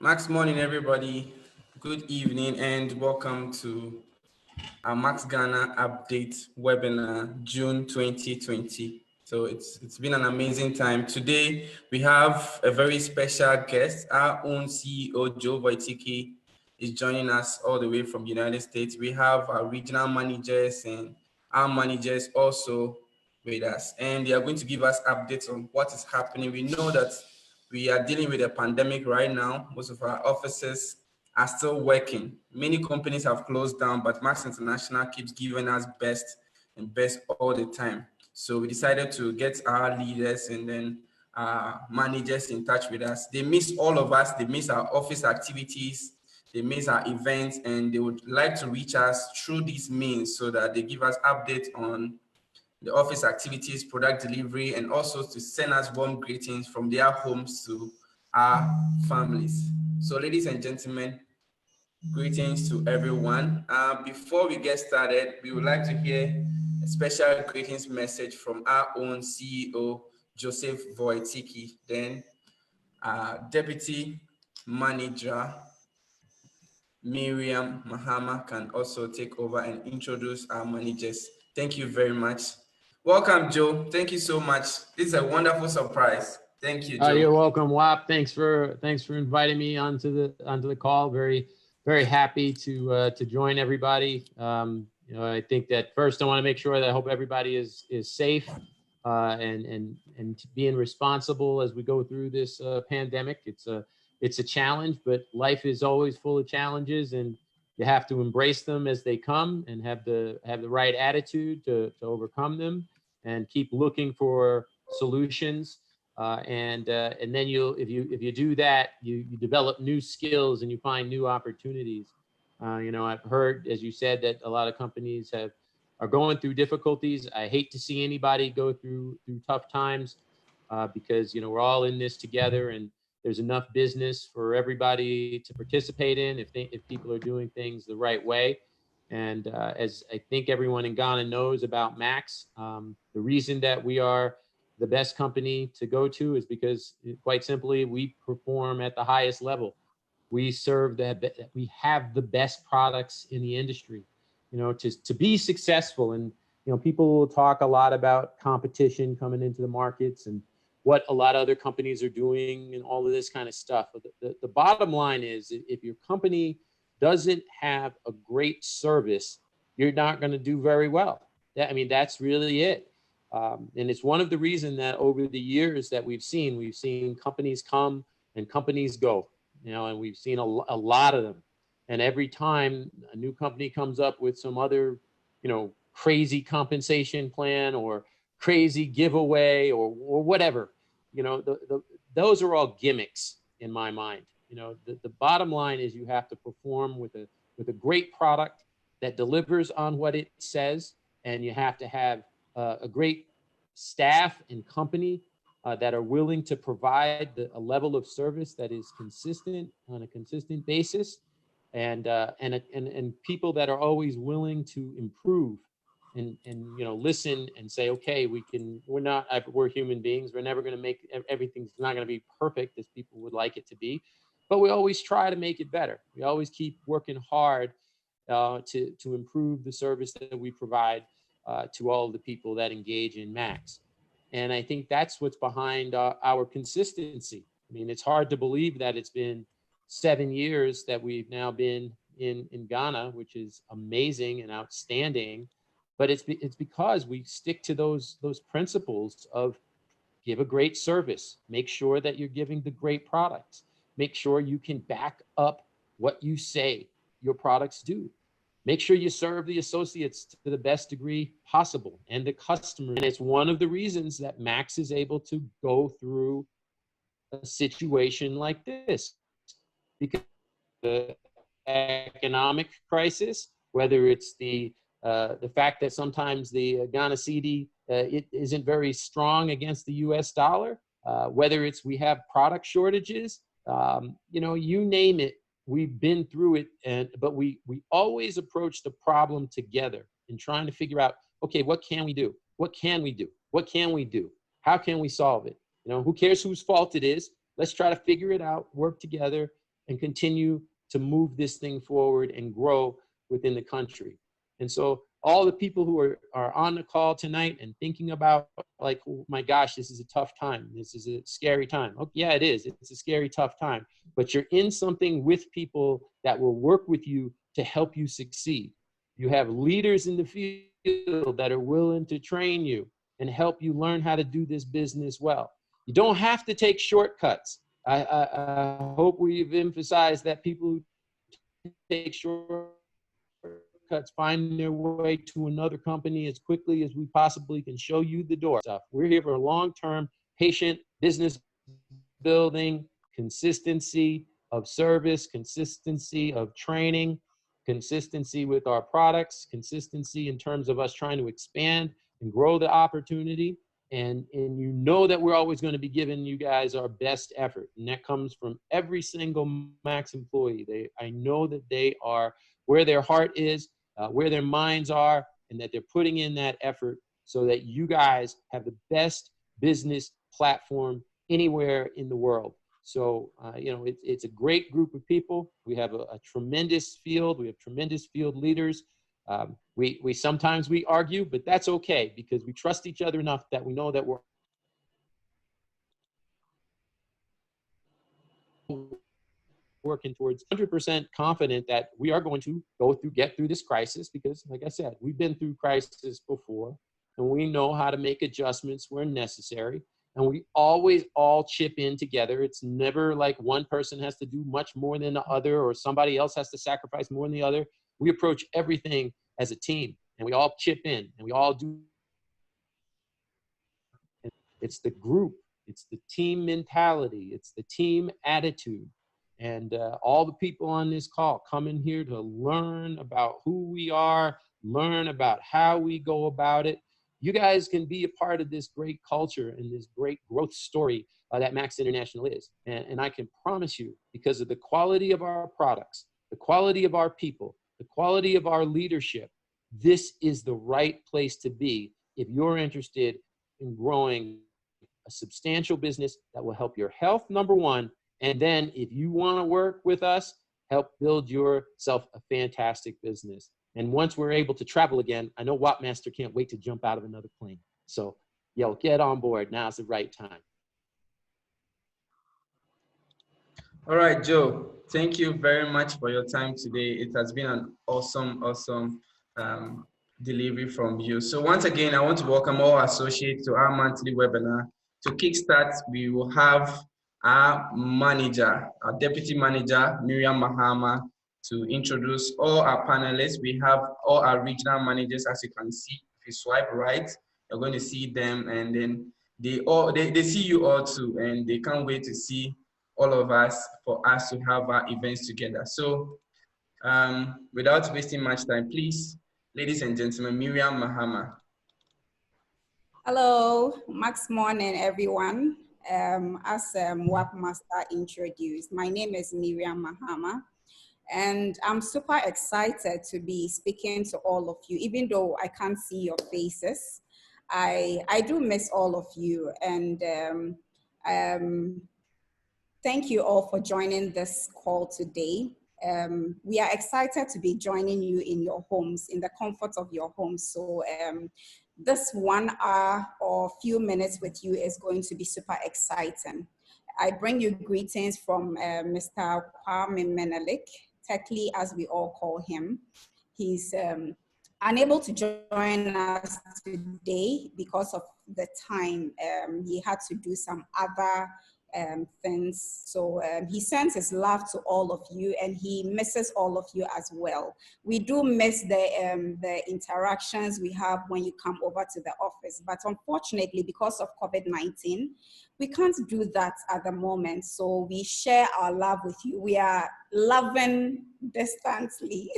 Max morning, everybody. Good evening, and welcome to our Max Ghana update webinar, June 2020. So it's been an amazing time. Today we have a very special guest. Our own CEO Joe Voyticky is joining us all the way from the United States. We have our regional managers and our managers also with us, and they are going to give us updates on what is happening. We know that we are dealing with a pandemic right now. Most of our offices are still working. Many companies have closed down, but Max International keeps giving us best and best all the time. So we decided to get our leaders and then managers in touch with us. They miss all of us. They miss our office activities. They miss our events, and they would like to reach us through these means so that they give us updates on the office activities, product delivery, and also to send us warm greetings from their homes to our families. So ladies and gentlemen, greetings to everyone. Before we get started, we would like to hear a special greetings message from our own CEO, Joseph Voyticky. Then Deputy Manager, Miriam Mahama can also take over and introduce our managers. Thank you very much. Welcome, Joe. Thank you so much. This is a wonderful surprise. Thank you, Joe. You're welcome, Wap. Thanks for inviting me onto the call. Very happy to join everybody. I think that first I want to make sure that I hope everybody is safe and being responsible as we go through this pandemic. It's a challenge, but life is always full of challenges, and you have to embrace them as they come and have the right attitude to overcome them and keep looking for solutions. And then if you do that, you develop new skills and you find new opportunities. I've heard, as you said, that a lot of companies are going through difficulties. I hate to see anybody go through tough times because we're all in this together, and there's enough business for everybody to participate in if people are doing things the right way. And as I think everyone in Ghana knows about Max, the reason that we are the best company to go to is because, quite simply, we perform at the highest level. We have the best products in the industry. To be successful, and people will talk a lot about competition coming into the markets and what a lot of other companies are doing and all of this kind of stuff. But the bottom line is, if your company doesn't have a great service, you're not going to do very well. That's really it. And it's one of the reasons that over the years that we've seen companies come and companies go, and we've seen a lot of them. And every time a new company comes up with some other, crazy compensation plan or crazy giveaway or whatever, those are all gimmicks in my mind. The bottom line is you have to perform with a great product that delivers on what it says, and you have to have a great staff and company that are willing to provide a level of service that is consistent on a consistent basis, and people that are always willing to improve and listen and say, okay, we're human beings. We're never going to make everything's not going to be perfect as people would like it to be, but we always try to make it better. We always keep working hard to improve the service that we provide to all of the people that engage in Max. And I think that's what's behind our consistency. It's hard to believe that it's been 7 years that we've now been in Ghana, which is amazing and outstanding. But it's because we stick to those principles of give a great service, make sure that you're giving the great products, make sure you can back up what you say your products do. Make sure you serve the associates to the best degree possible and the customer. And it's one of the reasons that Max is able to go through a situation like this, because the economic crisis, whether it's the fact that sometimes the Ghana cedi it isn't very strong against the US dollar, whether it's we have product shortages, you name it. We've been through it, but we always approach the problem together in trying to figure out, okay, what can we do? What can we do? What can we do? How can we solve it? Who cares whose fault it is? Let's try to figure it out, work together, and continue to move this thing forward and grow within the country. And so all the people who are on the call tonight and thinking about like, oh my gosh, this is a tough time. This is a scary time. Oh, yeah, it is. It's a scary, tough time. But you're in something with people that will work with you to help you succeed. You have leaders in the field that are willing to train you and help you learn how to do this business well. You don't have to take shortcuts. I hope we've emphasized that people who take shortcuts find their way to another company as quickly as we possibly can show you the door. We're here for a long-term, patient business building, consistency of service, consistency of training, consistency with our products, consistency in terms of us trying to expand and grow the opportunity. And you know that we're always going to be giving you guys our best effort. And that comes from every single Max employee. I know that they are where their heart is, where their minds are, and that they're putting in that effort so that you guys have the best business platform anywhere in the world. So, it's a great group of people. We have a tremendous field. We have tremendous field leaders. We sometimes we argue, but that's okay because we trust each other enough that we know that we're working towards 100% confident that we are going to get through this crisis because, like I said, we've been through crisis before and we know how to make adjustments where necessary. And we always all chip in together. It's never like one person has to do much more than the other or somebody else has to sacrifice more than the other. We approach everything as a team and we all chip in and we all do. It's the group, it's the team mentality, it's the team attitude. And all the people on this call come in here to learn about who we are, learn about how we go about it. You guys can be a part of this great culture and this great growth story that Max International is. And I can promise you, because of the quality of our products, the quality of our people, the quality of our leadership, this is the right place to be if you're interested in growing a substantial business that will help your health, number one. And then if you want to work with us, help build yourself a fantastic business. And once we're able to travel again, I know Wattmaster can't wait to jump out of another plane. So, get on board. Now's the right time. All right, Joe. Thank you very much for your time today. It has been an awesome delivery from you. So once again, I want to welcome all associates to our monthly webinar. To kickstart, we will have our manager, our deputy manager, Miriam Mahama, to introduce all our panelists. We have all our regional managers, as you can see. If you swipe right, you're going to see them, and then they see you all too, and they can't wait to see all of us for us to have our events together. So without wasting much time, please, ladies and gentlemen, Miriam Mahama. Hello, Max morning, everyone. As Wattmaster introduced, my name is Miriam Mahama, and I'm super excited to be speaking to all of you, even though I can't see your faces. I do miss all of you, and thank you all for joining this call today. We are excited to be joining you in your homes, in the comfort of your homes. So this 1 hour or few minutes with you is going to be super exciting. I bring you greetings from Mr. Kwame Menelik, Tekli as we all call him. He's unable to join us today because of the time. He had to do some other things. So he sends his love to all of you and he misses all of you as well. We do miss the interactions we have when you come over to the office, but unfortunately because of COVID-19, we can't do that at the moment. So we share our love with you. We are loving distantly.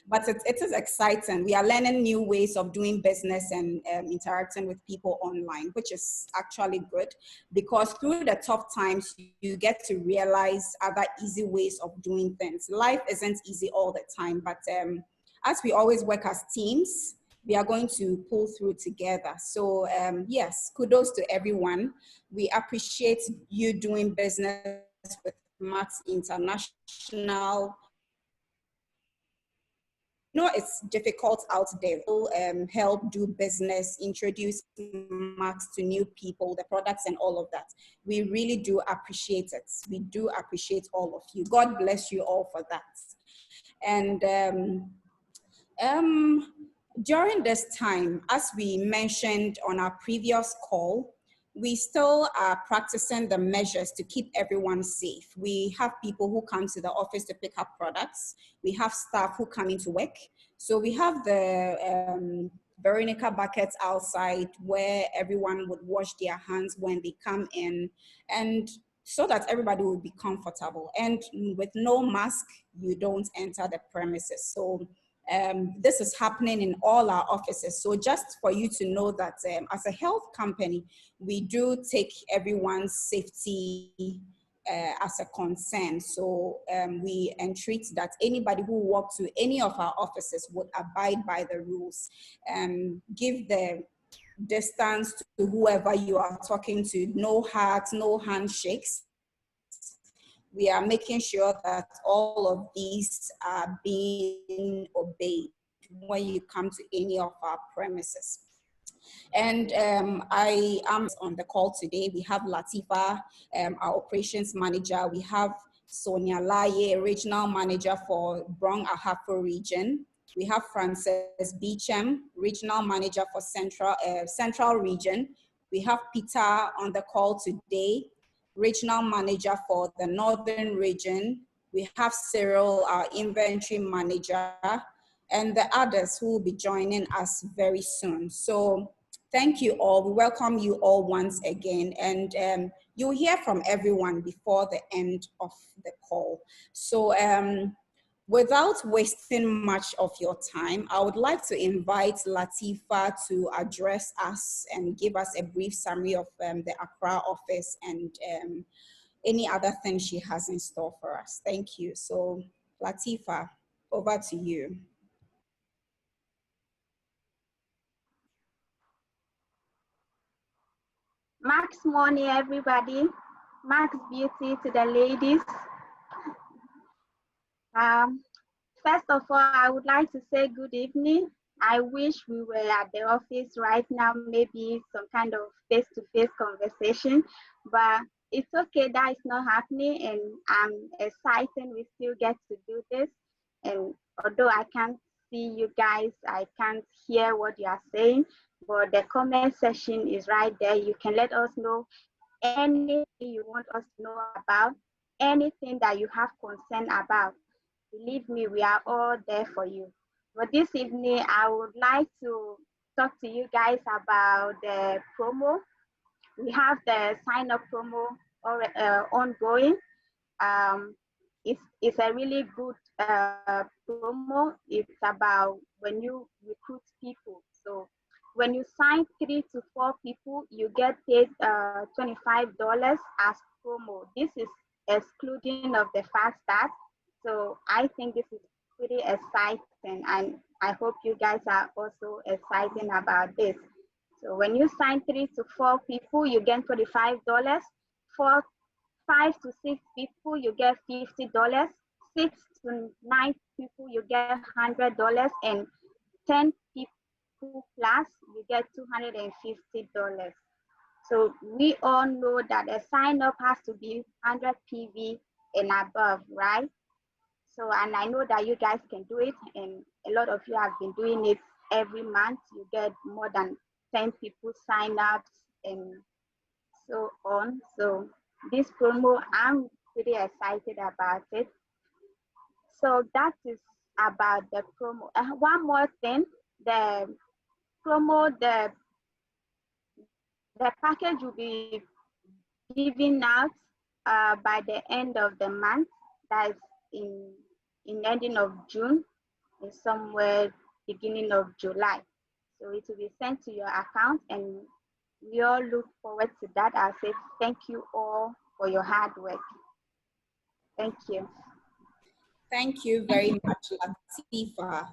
But it is exciting. We are learning new ways of doing business and interacting with people online, which is actually good because through the tough times, you get to realize other easy ways of doing things. Life isn't easy all the time, but as we always work as teams, we are going to pull through together. So yes, kudos to everyone. We appreciate you doing business with Max International. No, it's difficult out there. Help do business, introduce Max to new people, the products and all of that. We really do appreciate it. We do appreciate all of you. God bless you all for that. And during this time, as we mentioned on our previous call, we still are practicing the measures to keep everyone safe. We have people who come to the office to pick up products. We have staff who come into work. So we have the Veronica buckets outside where everyone would wash their hands when they come in, and so that everybody will be comfortable. And with no mask, you don't enter the premises. So this is happening in all our offices. So just for you to know that as a health company, we do take everyone's safety as a concern. So we entreat that anybody who walks to any of our offices would abide by the rules. Give the distance to whoever you are talking to, no hugs, no handshakes. We are making sure that all of these are being obeyed when you come to any of our premises. And I am on the call today. We have Latifa, our operations manager. We have Sonia Laye, regional manager for Brong Ahafo region. We have Frances Beecham, regional manager for Central region. We have Peter on the call today, regional manager for the Northern region. We have Cyril, our inventory manager, and the others who will be joining us very soon. So thank you all. We welcome you all once again, and you'll hear from everyone before the end of the call. So without wasting much of your time, I would like to invite Latifa to address us and give us a brief summary of the Accra office and any other thing she has in store for us. Thank you. So Latifa, over to you. Max morning, everybody. Max beauty to the ladies. First of all, I would like to say good evening. I wish we were at the office right now, maybe some kind of face-to-face conversation, but it's okay that it's not happening, and I'm excited we still get to do this. And although I can't see you guys, I can't hear what you are saying, but the comment section is right there. You can let us know anything you want us to know about, anything that you have concern about. Believe me, we are all there for you. But this evening, I would like to talk to you guys about the promo. We have the sign-up promo ongoing. It's a really good promo. It's about when you recruit people. So when you sign 3 to 4 people, you get paid $25 as promo. This is excluding of the fast start. So I think this is pretty exciting, and I hope you guys are also excited about this. So when you sign 3 to 4 people, you get $25. For 5 to 6 people, you get $50. 6 to 9 people, you get $100, and 10 people plus, you get $250. So we all know that a sign up has to be 100 PV and above, right? So, and I know that you guys can do it, and a lot of you have been doing it every month. You get more than 10 people sign ups and so on. So this promo, I'm pretty excited about it. So that is about the promo. One more thing, the promo, the package will be given out by the end of the month. That's in ending of June, and somewhere beginning of July. So it will be sent to your account, and we all look forward to that. I'll say thank you all for your hard work. Thank you. Thank you very much, Latifa.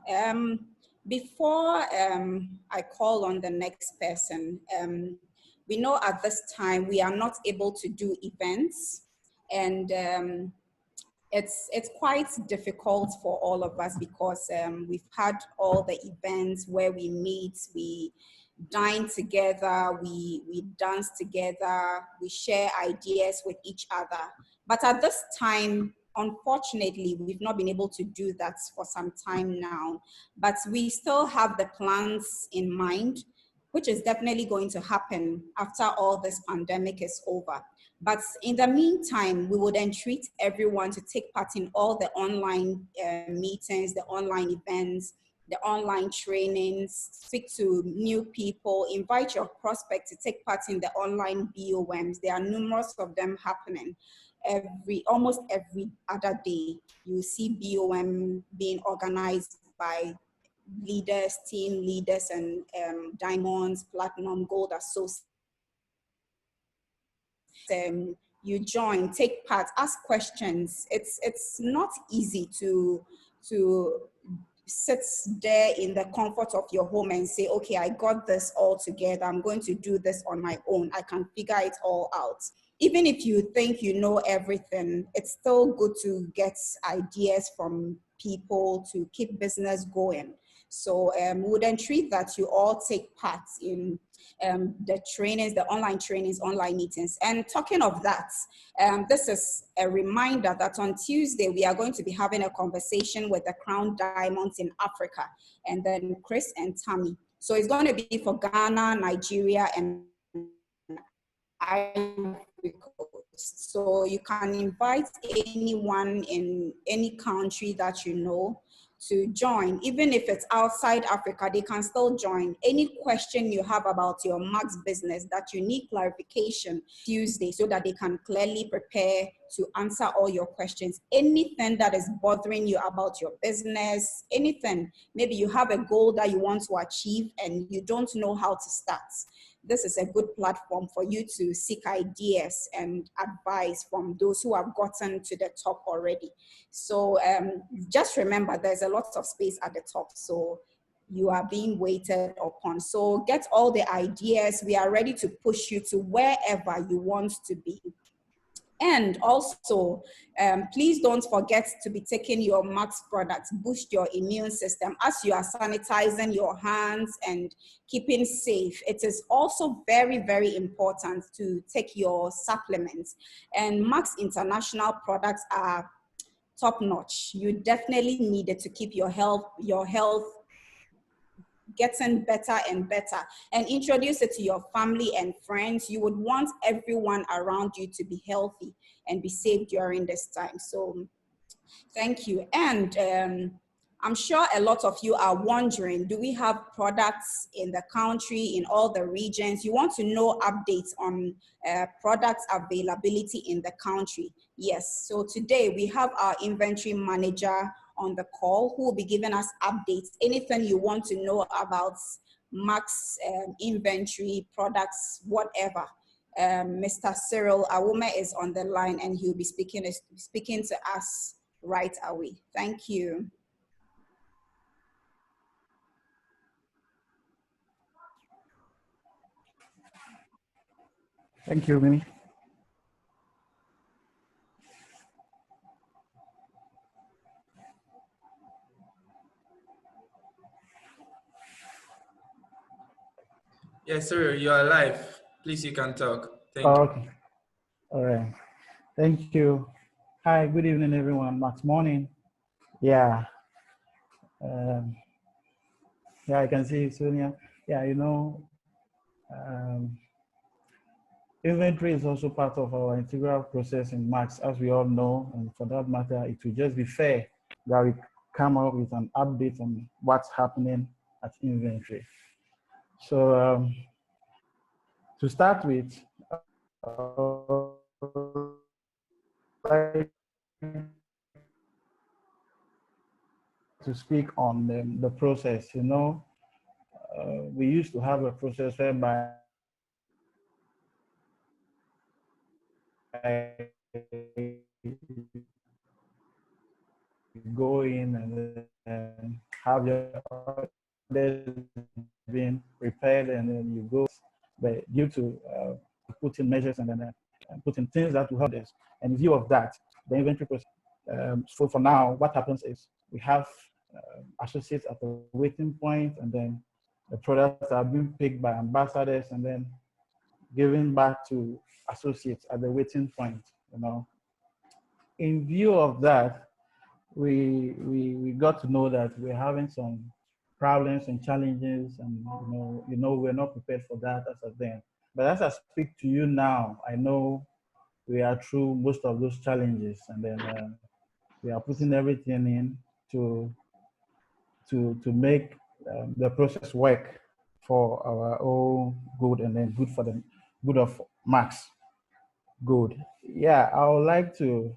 Before I call on the next person, we know at this time we are not able to do events. And it's quite difficult for all of us because we've had all the events where we meet, we dine together, we dance together, we share ideas with each other. But at this time, unfortunately, we've not been able to do that for some time now. But we still have the plans in mind, which is definitely going to happen after all this pandemic is over. But in the meantime, we would entreat everyone to take part in all the online meetings, the online events, the online trainings, speak to new people, invite your prospects to take part in the online BOMs. There are numerous of them happening. Almost every other day, you see BOM being organized by leaders, team leaders, and diamonds, platinum, gold associates. You join, take part, ask questions. It's not easy to sit there in the comfort of your home and say, okay, I got this all together. I'm going to do this on my own. I can figure it all out. Even if you think you know everything, it's still good to get ideas from people to keep business going. So we would entreat that you all take part in the trainings, the online trainings, online meetings. And talking of that, this is a reminder that on Tuesday, we are going to be having a conversation with the Crown Diamonds in Africa, and then Chris and Tammy. So it's going to be for Ghana, Nigeria, and Ivory Coast. So you can invite anyone in any country that you know to join. Even if it's outside Africa, they can still join. Any question you have about your Max business that you need clarification Tuesday, so that they can clearly prepare to answer all your questions. Anything that is bothering you about your business, anything, maybe you have a goal that you want to achieve and you don't know how to start. This is a good platform for you to seek ideas and advice from those who have gotten to the top already. So just remember, there's a lot of space at the top. So you are being waited upon. So get all the ideas. We are ready to push you to wherever you want to be. And also, please don't forget to be taking your Max products, boost your immune system as you are sanitizing your hands and keeping safe. It is also very, very important to take your supplements. And Max International products are top notch. You definitely need it to keep your health getting better and better, and introduce it to your family and friends. You would want everyone around you to be healthy and be safe during this time. So thank you. And I'm sure a lot of you are wondering, do we have products in the country, in all the regions? You want to know updates on product availability in the country. Yes, so today we have our inventory manager on the call who will be giving us updates. Anything you want to know about Max inventory, products, whatever. Mr. Cyril Awume is on the line and he'll be speaking to us right away. Thank you. Thank you, Minnie. Yes, sir, you are live. Please, you can talk. Thank you. Okay. All right. Thank you. Hi, good evening, everyone. Max morning. Yeah. Yeah, I can see Sonia. Yeah, you know, inventory is also part of our integral process in Max, as we all know. And for that matter, it will just be fair that we come up with an update on what's happening at inventory. So to start with, to speak on the process, you know, we used to have a process whereby go in and then have your orders being prepared, and then you go, but due to putting measures and then put in things that will help us. And in view of that, the inventory process. So for now, what happens is we have associates at the waiting point, and then the products are being picked by ambassadors and then given back to associates at the waiting point. In view of that, we got to know that we're having some problems and challenges, and we're not prepared for that as of then. But as I speak to you now, I know we are through most of those challenges, and then we are putting everything in to make the process work for our own good, and then good for the good of Max. Good. Yeah, I would like to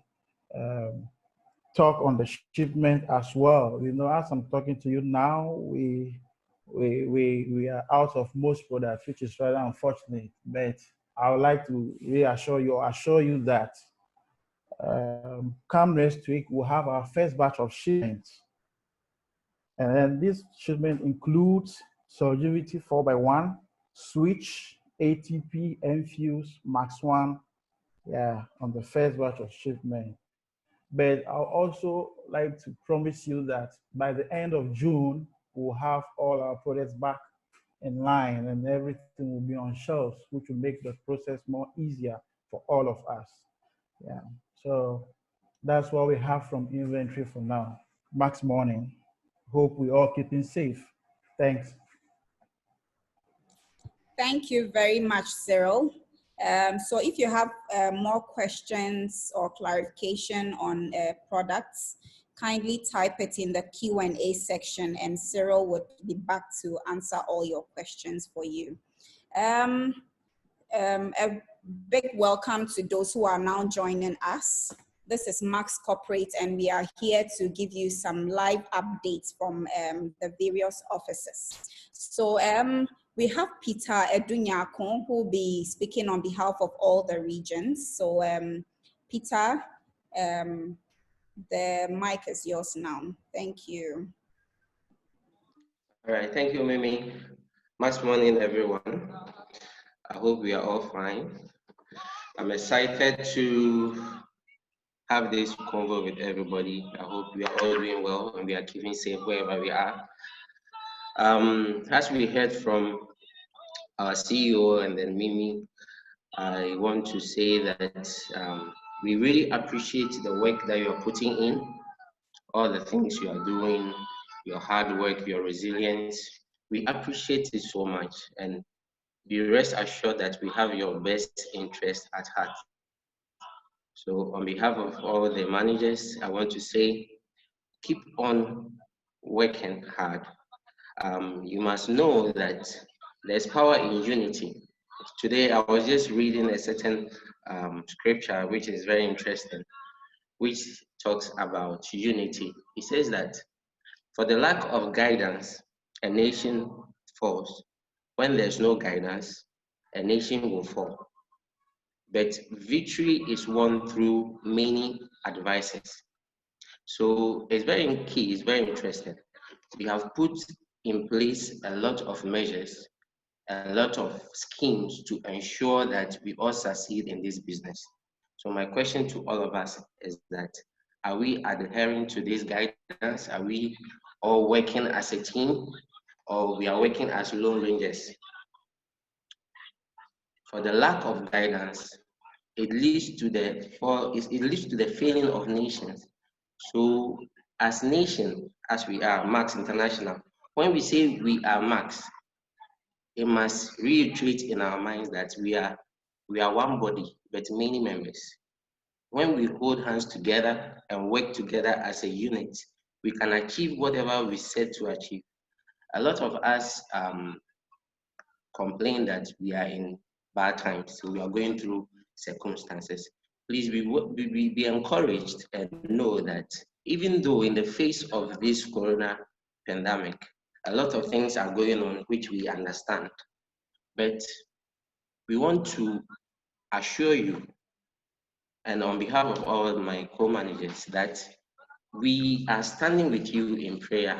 talk on the shipment as well. As I'm talking to you now, we are out of most products, which is rather unfortunate. But I would like to assure you that come next week, we'll have our first batch of shipments. And then this shipment includes Solidity 4x1, Switch, ATP, Enfuse, Max 1, on the first batch of shipment. But I'll also like to promise you that by the end of June, we'll have all our products back in line and everything will be on shelves, which will make the process more easier for all of us. Yeah, so that's what we have from inventory for now. Max morning. Hope we all keeping safe. Thanks. Thank you very much, Cyril. So if you have more questions or clarification on products, kindly type it in the Q&A section and Cyril would be back to answer all your questions for you. A big welcome to those who are now joining us. This is Max Corporate, and we are here to give you some live updates from the various offices. So we have Peter Edunyakon, who will be speaking on behalf of all the regions. So Peter, the mic is yours now. Thank you. All right, thank you, Mimi. Much morning, everyone. I hope we are all fine. I'm excited to have this convo with everybody. I hope we are all doing well and we are keeping safe wherever we are. As we heard from our CEO and then Mimi, I want to say that we really appreciate the work that you're putting in, all the things you are doing, your hard work, your resilience. We appreciate it so much, and be rest assured that we have your best interest at heart. So on behalf of all the managers, I want to say, keep on working hard. You must know that there's power in unity. Today, I was just reading a certain scripture, which is very interesting, which talks about unity. It says that for the lack of guidance, a nation falls. When there's no guidance, a nation will fall. But victory is won through many advices. So it's very key, it's very interesting. We have put in place a lot of measures, a lot of schemes to ensure that we all succeed in this business. So my question to all of us is that, are we adhering to this guidance? Are we all working as a team, or we are working as lone rangers? For the lack of guidance, it leads to the failing of nations. So as nation, as we are Max International, when we say we are Max, it must reiterate in our minds that we are one body, but many members. When we hold hands together and work together as a unit, we can achieve whatever we set to achieve. A lot of us complain that we are in bad times, so we are going through circumstances. Please be encouraged and know that even though in the face of this corona pandemic, a lot of things are going on which we understand, but we want to assure you, and on behalf of all my co-managers, that we are standing with you in prayer.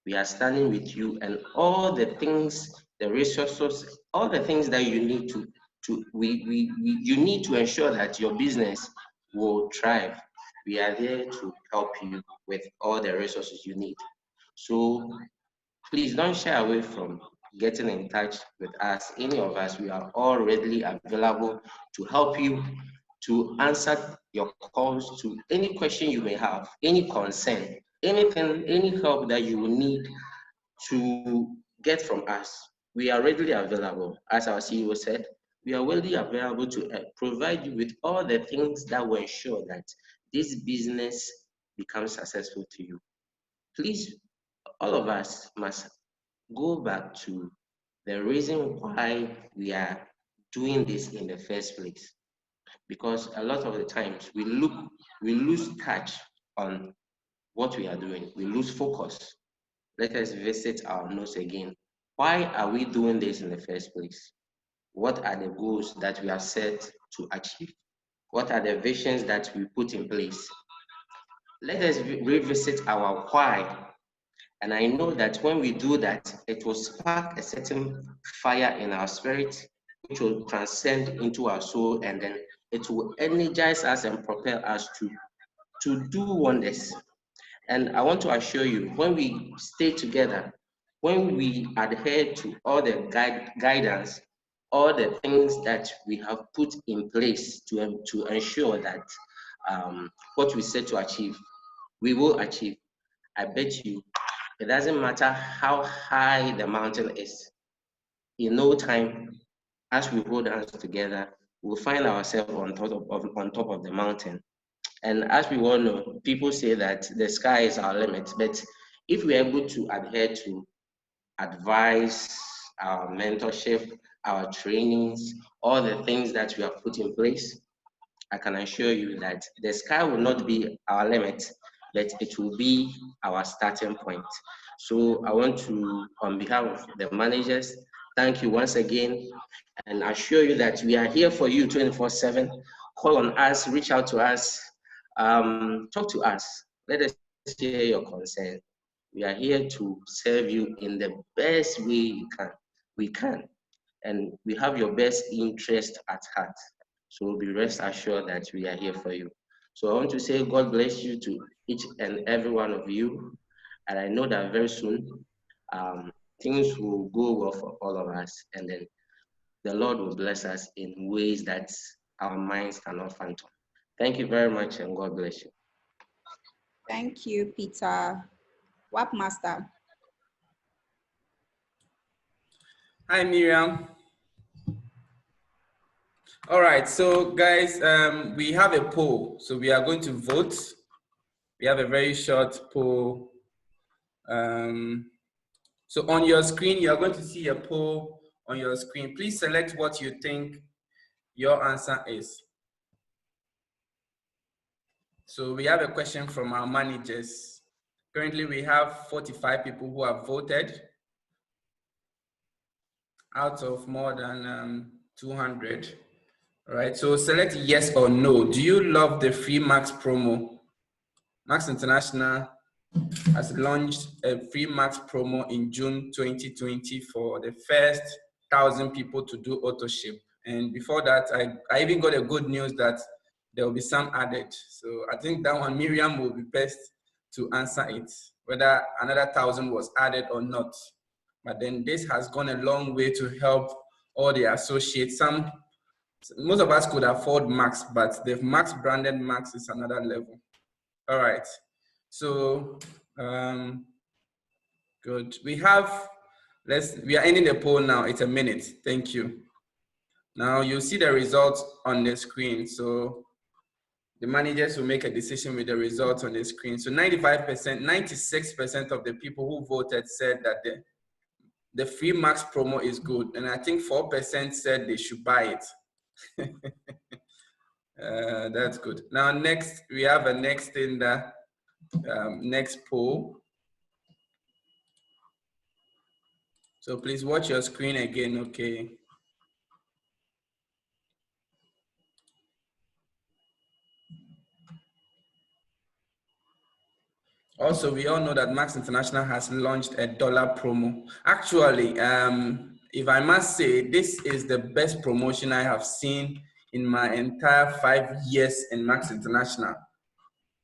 We are standing with you, and all the things, the resources, all the things that you need to you need to ensure that your business will thrive. We are there to help you with all the resources you need. So please don't shy away from getting in touch with us, any of us. We are all readily available to help you, to answer your calls, to any question you may have, any concern, anything, any help that you will need to get from us. We are readily available. As our CEO said, we are readily available to provide you with all the things that will ensure that this business becomes successful to you. Please, all of us must go back to the reason why we are doing this in the first place. Because a lot of the times we lose touch on what we are doing. We lose focus. Let us visit our notes again. Why are we doing this in the first place? What are the goals that we have set to achieve? What are the visions that we put in place? Let us revisit our why. And I know that when we do that, it will spark a certain fire in our spirit, which will transcend into our soul, and then it will energize us and propel us to do wonders. And I want to assure you, when we stay together, when we adhere to all the guidance, all the things that we have put in place to ensure that what we set to achieve, we will achieve. I bet you, it doesn't matter how high the mountain is. In no time, as we hold hands together, we'll find ourselves on top of the mountain. And as we all know, people say that the sky is our limit. But if we're able to adhere to advice, our mentorship, our trainings, all the things that we have put in place, I can assure you that the sky will not be our limit, but it will be our starting point. So I want to, on behalf of the managers, thank you once again and assure you that we are here for you 24/7. Call on us, reach out to us, talk to us. Let us hear your concern. We are here to serve you in the best way we can. And we have your best interest at heart. So be rest assured that we are here for you. So I want to say God bless you to each and every one of you. And I know that very soon things will go well for all of us. And then the Lord will bless us in ways that our minds cannot fathom. Thank you very much and God bless you. Thank you, Peter. WAP Master. Hi, Miriam. All right, so guys, we have a poll. So we are going to vote. We have a very short poll. So on your screen, you're going to see a poll on your screen. Please select what you think your answer is. So we have a question from our managers. Currently, we have 45 people who have voted out of more than 200. All right, so select yes or no. Do you love the free Max promo? Max International has launched a free Max promo in June 2020 for the first 1,000 people to do auto ship. And before that, I even got a good news that there will be some added. So I think that one, Miriam will be best to answer it, whether another 1,000 was added or not. But then this has gone a long way to help all the associates. Most of us could afford Max, but the Max branded Max is another level. All right, so good. We are ending the poll now. It's a minute. Thank you. Now you see the results on the screen. So the managers will make a decision with the results on the screen. So 95%, 96% of the people who voted said that the free Max promo is good. And I think 4% said they should buy it. That's good. Now next, we have a next in the next poll. So please watch your screen again, okay? Also, we all know that Max International has launched a dollar promo. Actually, if I must say, this is the best promotion I have seen in my entire 5 years in Max International.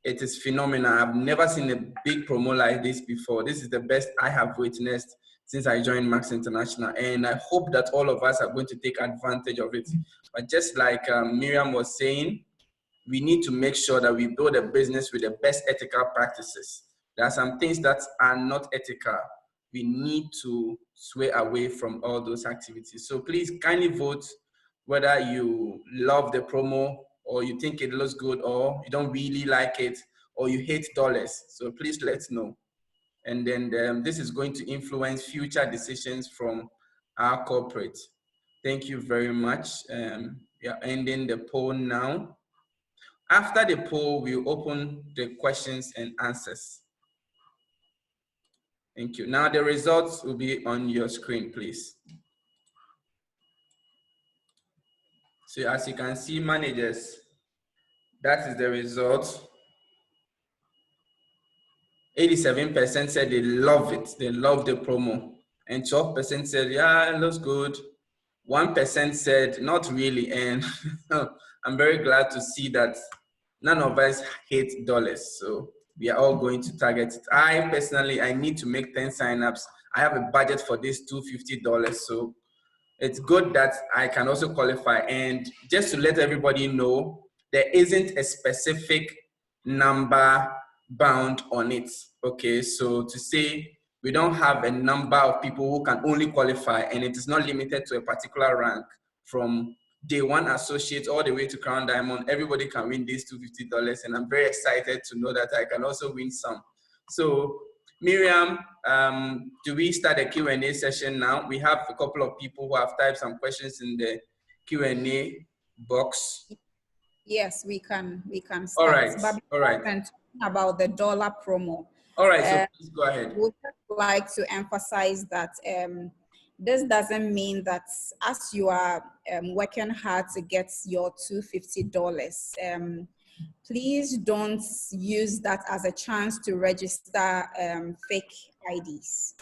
It is phenomenal. I've never seen a big promo like this before. This is the best I have witnessed since I joined Max International. And I hope that all of us are going to take advantage of it. But just like Miriam was saying, we need to make sure that we build a business with the best ethical practices. There are some things that are not ethical. We need to sway away from all those activities. So please kindly vote whether you love the promo or you think it looks good or you don't really like it or you hate dollars. So please let us know. And then this is going to influence future decisions from our corporate. Thank you very much. We are ending the poll now. After the poll, we'll open the questions and answers. Thank you. Now the results will be on your screen, please. So as you can see, managers, that is the result. 87% said they love it. They love the promo. And 12% said, yeah, it looks good. 1% said, not really. And I'm very glad to see that none of us hate dollars. So we are all going to target it. I personally, I need to make 10 signups. I have a budget for this $250. So it's good that I can also qualify. And just to let everybody know, there isn't a specific number bound on it. Okay, so to say we don't have a number of people who can only qualify, and it is not limited to a particular rank. From day one associate all the way to crown diamond, everybody can win these $250, and I'm very excited to know that I can also win some. So Miriam, do we start a Q&A session now? We have a couple of people who have typed some questions in the Q&A box. Yes, we can start. All right, But all right. About the dollar promo. All right, so please go ahead. Would like to emphasize that this doesn't mean that as you are working hard to get your $250, please don't use that as a chance to register fake IDs.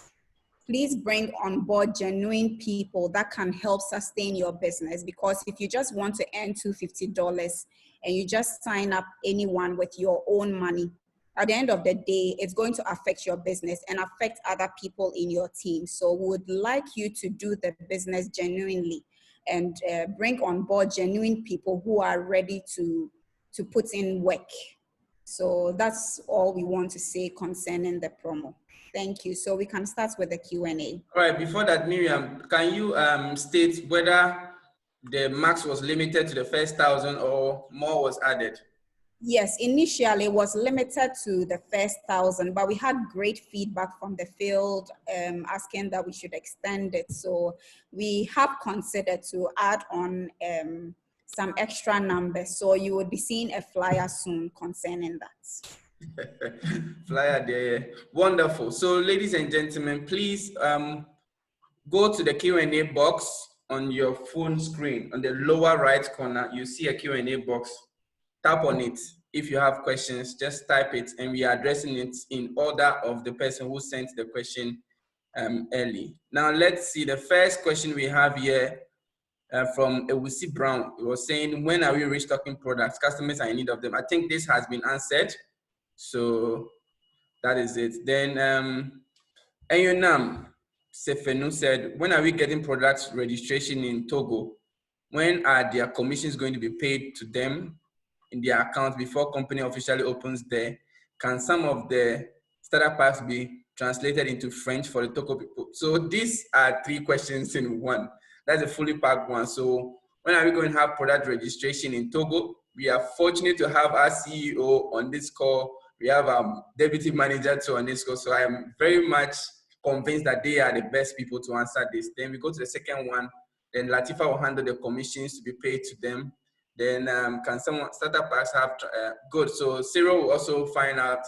Please bring on board genuine people that can help sustain your business, because if you just want to earn $250 and you just sign up anyone with your own money, at the end of the day, it's going to affect your business and affect other people in your team. So we would like you to do the business genuinely and bring on board genuine people who are ready to put in work. So that's all we want to say concerning the promo. Thank you. So we can start with the Q&A. All right, before that, Miriam, can you state whether the max was limited to the first 1,000 or more was added? Yes, initially it was limited to the first 1,000, but we had great feedback from the field asking that we should extend it. So we have considered to add on some extra numbers. So you will be seeing a flyer soon concerning that. Flyer there. Wonderful. So ladies and gentlemen, please go to the Q&A box on your phone screen. On the lower right corner, you see a Q&A box. Tap on it. If you have questions, just type it, and we are addressing it in order of the person who sent the question early. Now let's see the first question we have here from Ewusi Brown. It was saying, when are we restocking products? Customers are in need of them. I think this has been answered. So that is it. Then Enyonam Sefenu said, when are we getting products registration in Togo? When are their commissions going to be paid to them in their account before company officially opens there? Can some of the starter packs be translated into French for the Togo people? So these are 3 questions in one. That's a fully packed one. So when are we going to have product registration in Togo? We are fortunate to have our CEO on this call. We have our deputy manager too on this call. So I am very much convinced that they are the best people to answer this. Then we go to the second one. Then Latifa will handle the commissions to be paid to them. Then can someone, startup packs have, good. So Cyril will also find out,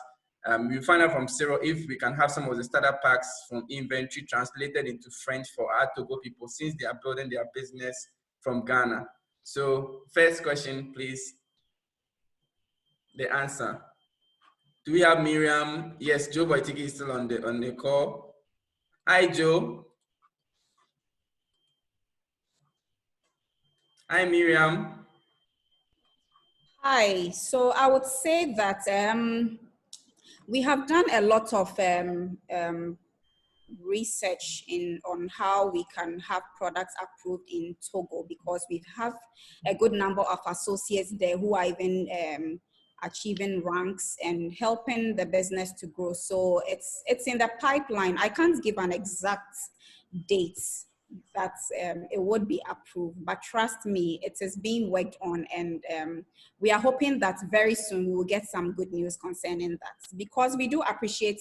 we'll find out from Cyril if we can have some of the startup packs from inventory translated into French for our Togo people, since they are building their business from Ghana. So first question, please. The answer. Do we have Miriam? Yes, Joe Voyticky is still on the call. Hi, Joe. Hi, Miriam. Hi. So I would say that we have done a lot of research on how we can have products approved in Togo, because we have a good number of associates there who are even achieving ranks and helping the business to grow. So it's in the pipeline. I can't give an exact date that it would be approved, but trust me, it is being worked on, and we are hoping that very soon we will get some good news concerning that, because we do appreciate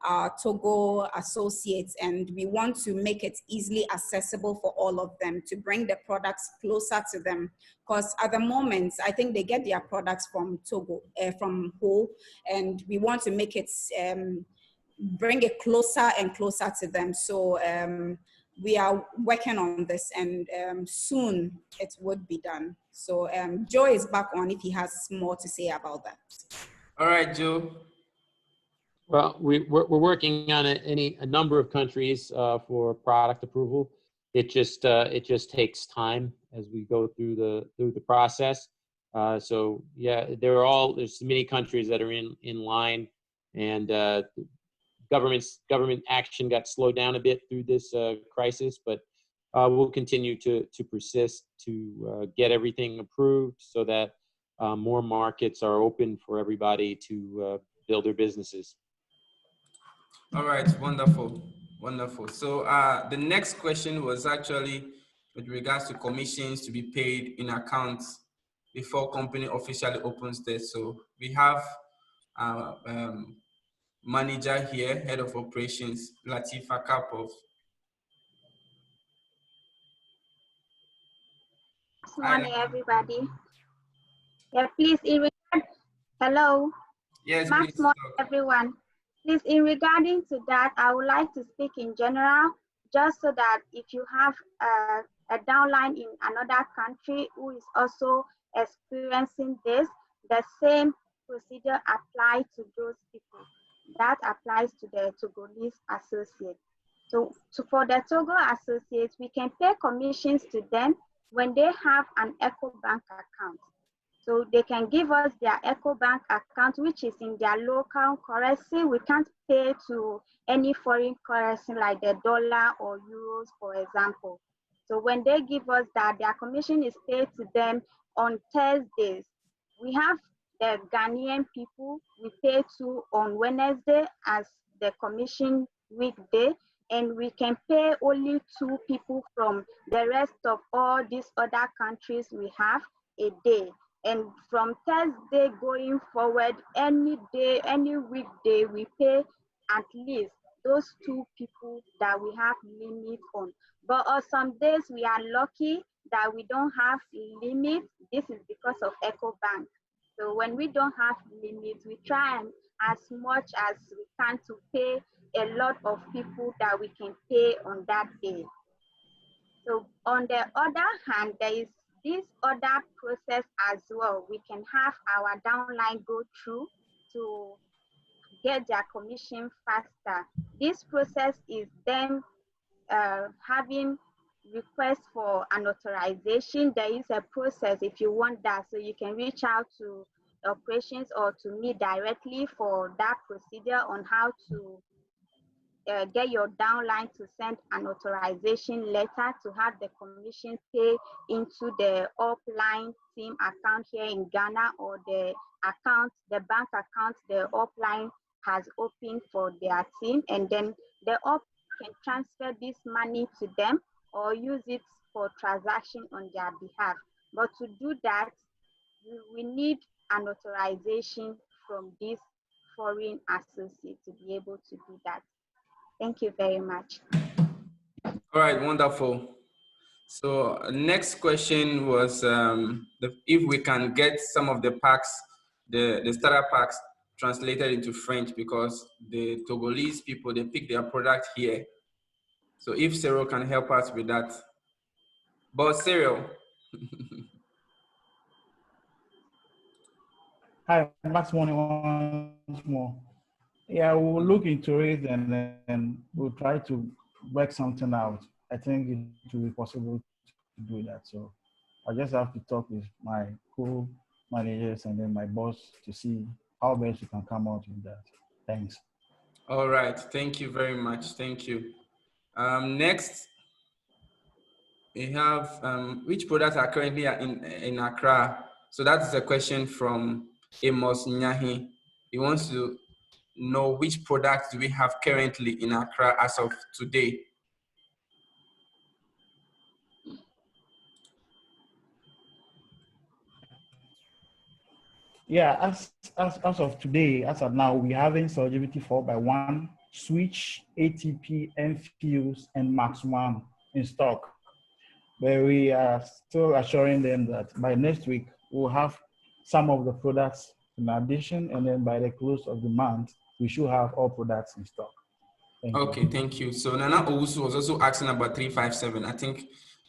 our Togo associates, and we want to make it easily accessible for all of them, to bring the products closer to them, because at the moment I think they get their products from Togo, from Ho, and we want to make it bring it closer and closer to them. So we are working on this, and soon it would be done. So Joe is back on if he has more to say about that. All right, Joe. Well, we're working on a number of countries for product approval. It just takes time as we go through the process. So yeah, there's many countries that are in line, and government action got slowed down a bit through this crisis, but we'll continue to persist to get everything approved so that more markets are open for everybody to build their businesses. All right, wonderful, wonderful. So the next question was actually with regards to commissions to be paid in accounts before company officially opens there. So we have manager here, head of operations, Latifa Kapov. Good morning, everybody. Yeah, please, hello. Yes, Max please. morning, everyone. Please, in regarding to that, I would like to speak in general, just so that if you have a downline in another country who is also experiencing this, the same procedure applies to those people. That applies to the Togolese associates. So for the Togo associates, we can pay commissions to them when they have an EcoBank account. So they can give us their EcoBank account, which is in their local currency. We can't pay to any foreign currency like the dollar or euros, for example. So when they give us that, their commission is paid to them on Thursdays. We have the Ghanaian people we pay to on Wednesday as the commission weekday, and we can pay only 2 people from the rest of all these other countries we have a day. And from Thursday going forward, any day, any weekday, we pay at least those 2 people that we have limit on. But on some days we are lucky that we don't have limit. This is because of EcoBank. So when we don't have limits, we try and as much as we can to pay a lot of people that we can pay on that day. So on the other hand, there is this other process as well. We can have our downline go through to get their commission faster. This process is then having request for an authorization. There is a process if you want that, so you can reach out to operations or to me directly for that procedure on how to get your downline to send an authorization letter to have the commission pay into the upline team account here in Ghana, or the bank account the upline has opened for their team, and then the up can transfer this money to them or use it for transaction on their behalf. But to do that, we need an authorization from this foreign associate to be able to do that. Thank you very much. All right, wonderful. So next question was if we can get some of the packs, the starter packs translated into French, because the Togolese people, they pick their product here. So if Cyril can help us with that. But Cyril. Hi, Max morning once more. Yeah, we'll look into it, and then we'll try to work something out. I think it will be possible to do that. So I just have to talk with my co-managers and then my boss to see how best we can come out with that. Thanks. All right. Thank you very much. Thank you. Next, we have which products are currently in Accra? So that's a question from Amos Nyahi. He wants to know which products do we have currently in Accra as of today. Yeah, as of today, as of now, we have in Solidity 4x1, Switch, ATP, Enfuse, and Max One in stock. But we are still assuring them that by next week, we'll have some of the products in addition, and then by the close of the month, we should have all products in stock. Okay, thank you. So Nana Owusu was also asking about 357. I think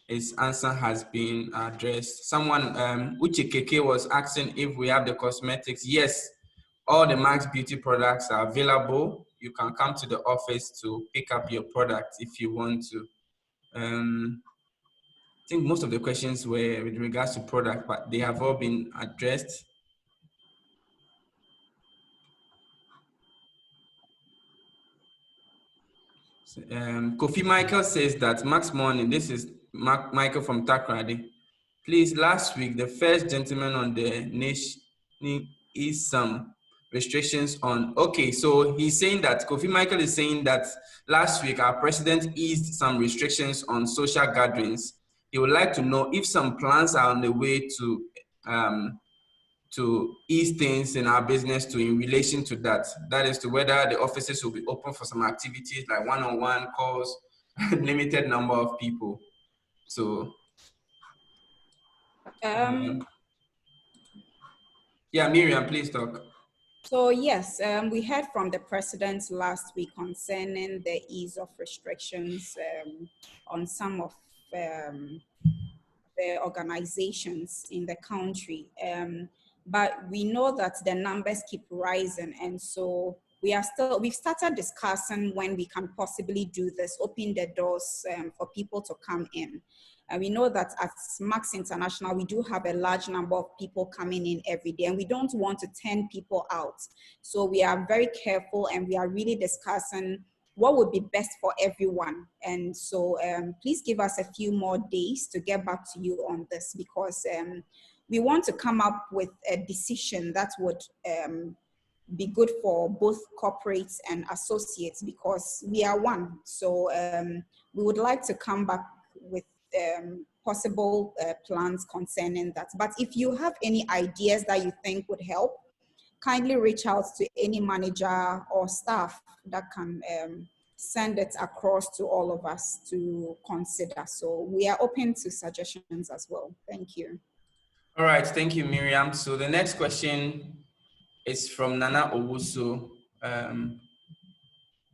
his answer has been addressed. Someone, Uche Keke, was asking if we have the cosmetics. Yes, all the Max Beauty products are available. You can come to the office to pick up your product if you want to. I think most of the questions were with regards to product, but they have all been addressed. Kofi Michael says that Max Morning, this is Michael from Takrady. Please, last week, the first gentleman on the nation is some restrictions on. Okay, so he's saying that Kofi Michael is saying that last week our president eased some restrictions on social gatherings. He would like to know if some plans are on the way to ease things in our business in relation to that. That is to whether the offices will be open for some activities like one-on-one calls, limited number of people. So, yeah, Miriam, please talk. So yes, we heard from the president last week concerning the ease of restrictions on some of the organizations in the country. But we know that the numbers keep rising, and so we've started discussing when we can possibly do this, open the doors for people to come in. And we know that at Max International, we do have a large number of people coming in every day, and we don't want to turn people out. So we are very careful, and we are really discussing what would be best for everyone. And so please give us a few more days to get back to you on this, because we want to come up with a decision that would be good for both corporates and associates, because we are one. So we would like to come back with possible plans concerning that. But if you have any ideas that you think would help, kindly reach out to any manager or staff that can send it across to all of us to consider. So we are open to suggestions as well. Thank you. All right, thank you, Miriam. So the next question is from Nana Owusu.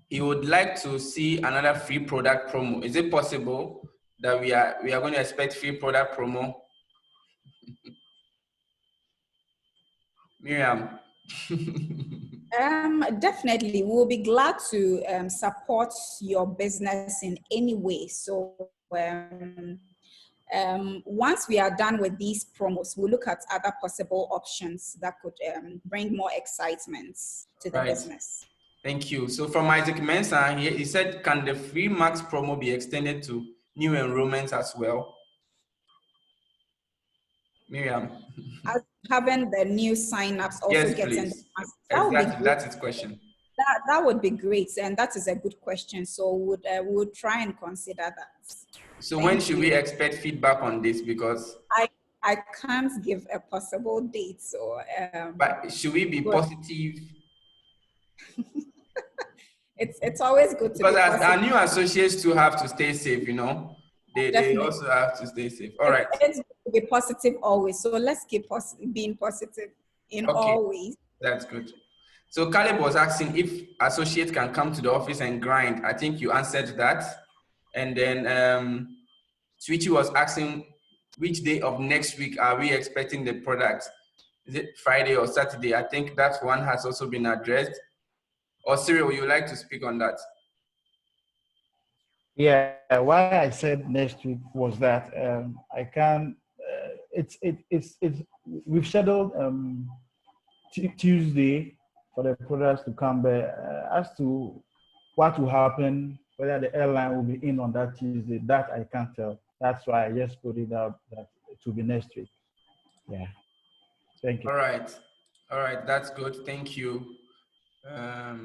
He would like to see another free product promo. Is it possible that we are going to expect free product promo? Miriam. Definitely, we'll be glad to support your business in any way. So once we are done with these promos, we'll look at other possible options that could bring more excitement to the business. Thank you. So from Isaac Mensah, he said, can the free Max promo be extended to new enrollments as well? Miriam. As having the new signups also yes, getting please. Exactly, that's his question. That would be great, and that is a good question. So we would try and consider that. So when should we expect feedback on this? Because I can't give a possible date. So but should we be positive? It's always good to because be as our new associates too have to stay safe, you know. They also have to stay safe. All right. It's good to be positive always. So let's keep being positive in all ways. That's good. So Caleb was asking if associates can come to the office and grind. I think you answered that. And then Switchy was asking which day of next week are we expecting the product? Is it Friday or Saturday? I think that one has also been addressed. Or Cyril, would you like to speak on that? Yeah, why I said next week was that I can't we've scheduled Tuesday for the products to come back. As to what will happen, whether the airline will be in on that Tuesday, that I can't tell. That's why I just put it out that it will be next week. Yeah. Thank you. All right, that's good. Thank you. I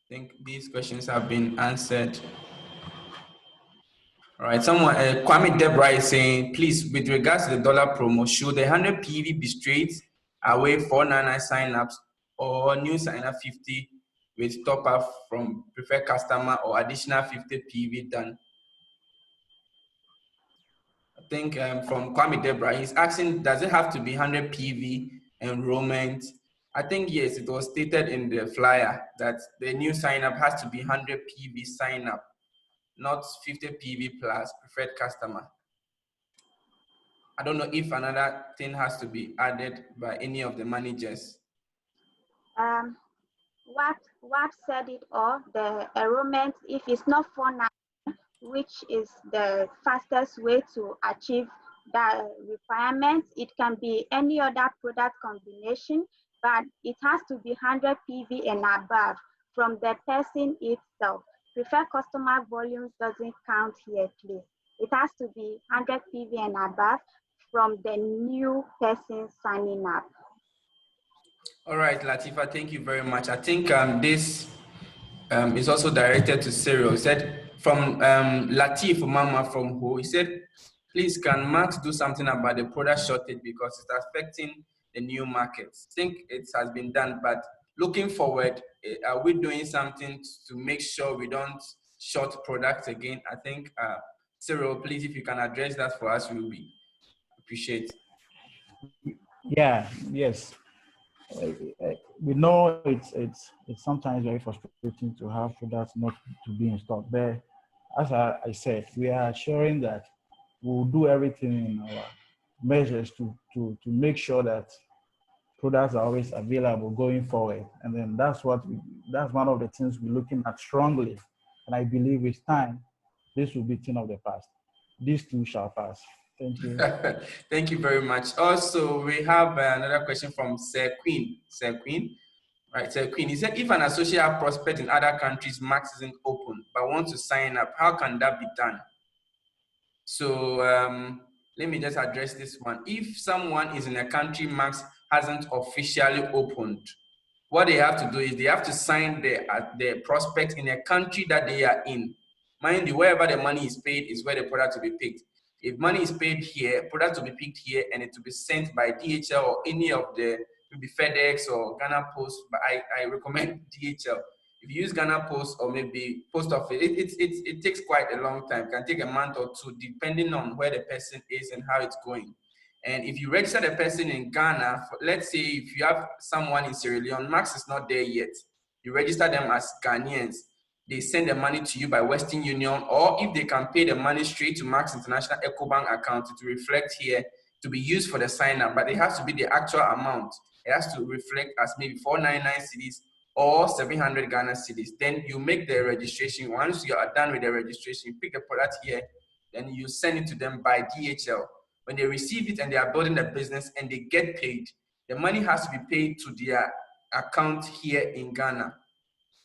think these questions have been answered. All right, someone, Kwame Deborah is saying, please, with regards to the dollar promo, should the 100 PV be straight away 499 signups or new sign-up 50 with top up from preferred customer or additional 50 PV done? I think from Kwame Deborah, he's asking, does it have to be 100 PV enrollment? I think yes, it was stated in the flyer that the new sign-up has to be 100 PV sign-up, not 50 PV plus preferred customer. I don't know if another thing has to be added by any of the managers. What said it all? The enrollment, if it's not 499, which is the fastest way to achieve that requirement, it can be any other product combination, but it has to be 100 PV and above from the person itself. Preferred customer volumes doesn't count here, please. It has to be 100 PV and above from the new person signing up. All right, Latifa, thank you very much. I think this is also directed to Cyril. He said from Latif Mama from Ho, he said, please can Max do something about the product shortage because it's affecting the new markets. I think it has been done, but looking forward, are we doing something to make sure we don't short products again? I think Cyril, please, if you can address that for us, we will be appreciate. Yeah, yes. We know it's sometimes very frustrating to have products not to be in stock. But as I said, we are assuring that we'll do everything in our measures to make sure that products are always available going forward. And then that's one of the things we're looking at strongly. And I believe with time, this will be a thing of the past. These too shall pass. Thank you. Thank you very much. Also, we have another question from Sir Queen. Sir Queen, right? Sir Queen, he said, if an associate prospect in other countries, Max isn't open, but wants to sign up, how can that be done? So let me just address this one. If someone is in a country Max hasn't officially opened, what they have to do is they have to sign the prospect in a country that they are in. Mind you, wherever the money is paid is where the product will be picked. If money is paid here, product will be picked here and it will be sent by DHL or any of the, maybe FedEx or Ghana Post, but I recommend DHL. If you use Ghana Post or maybe Post Office, it takes quite a long time. It can take a month or two, depending on where the person is and how it's going. And if you register the person in Ghana, let's say if you have someone in Sierra Leone, Max is not there yet. You register them as Ghanaians. They send the money to you by Western Union, or if they can pay the money straight to Max International EcoBank account to reflect here to be used for the sign-up, but it has to be the actual amount. It has to reflect as maybe 499 cedis or 700 Ghana cedis. Then you make the registration. Once you are done with the registration, you pick the product here, then you send it to them by DHL. When they receive it and they are building the business and they get paid, the money has to be paid to their account here in Ghana.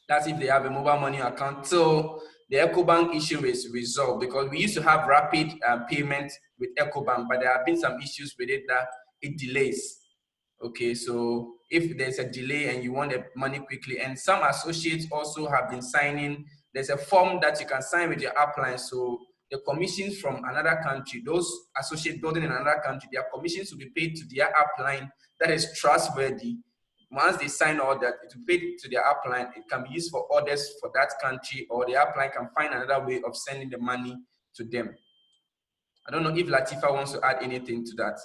That's if they have a mobile money account. So the EcoBank issue is resolved, because we used to have rapid payment with EcoBank, but there have been some issues with it that it delays. Okay, so if there's a delay and you want the money quickly, and some associates also have been signing, there's a form that you can sign with your upline. So the commissions from another country, those associates building in another country, their commissions will be paid to their upline that is trustworthy. Once they sign all that, it will be paid to their upline. It can be used for orders for that country, or the upline can find another way of sending the money to them. I don't know if Latifa wants to add anything to that.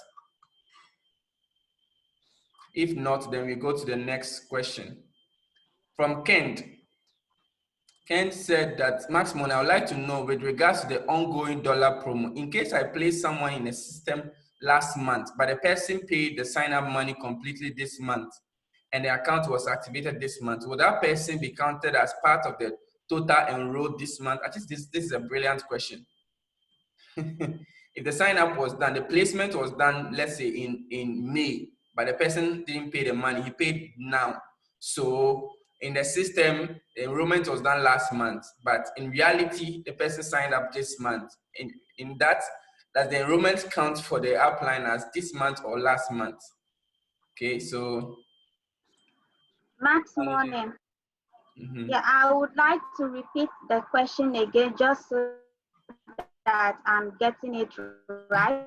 If not, then we go to the next question. From Kent. Kent said that, Maximon, I would like to know with regards to the ongoing dollar promo, in case I place someone in a system last month, but the person paid the sign-up money completely this month, and the account was activated this month, will that person be counted as part of the total enrolled this month? I think this is a brilliant question. If if the sign up was done, the placement was done, let's say in May, but the person didn't pay the money, he paid now. So in the system, the enrollment was done last month, but in reality, the person signed up this month. In that, does the enrollment count for the upline as this month or last month? Okay, so. Max morning. Mm-hmm. Yeah, I would like to repeat the question again just so that I'm getting it right.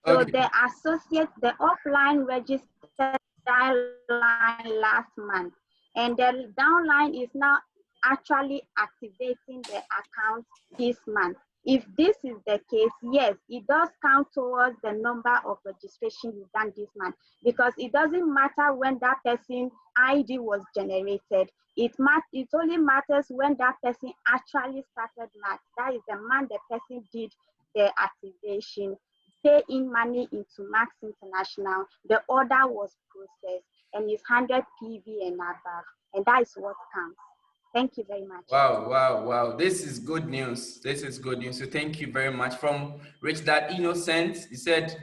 So Okay. the associate, the offline registered downline last month, and the downline is now actually activating the account this month. If this is the case, yes, it does count towards the number of registration you've done this month, because it doesn't matter when that person ID was generated. It only matters when that person actually started Max. That is the month the person did the activation, pay in money into Max International. The order was processed and it's 100 PV and above, and that is what counts. Thank you very much. Wow, wow, wow. This is good news. This is good news. So thank you very much. From Rich Dad Innocent, he said,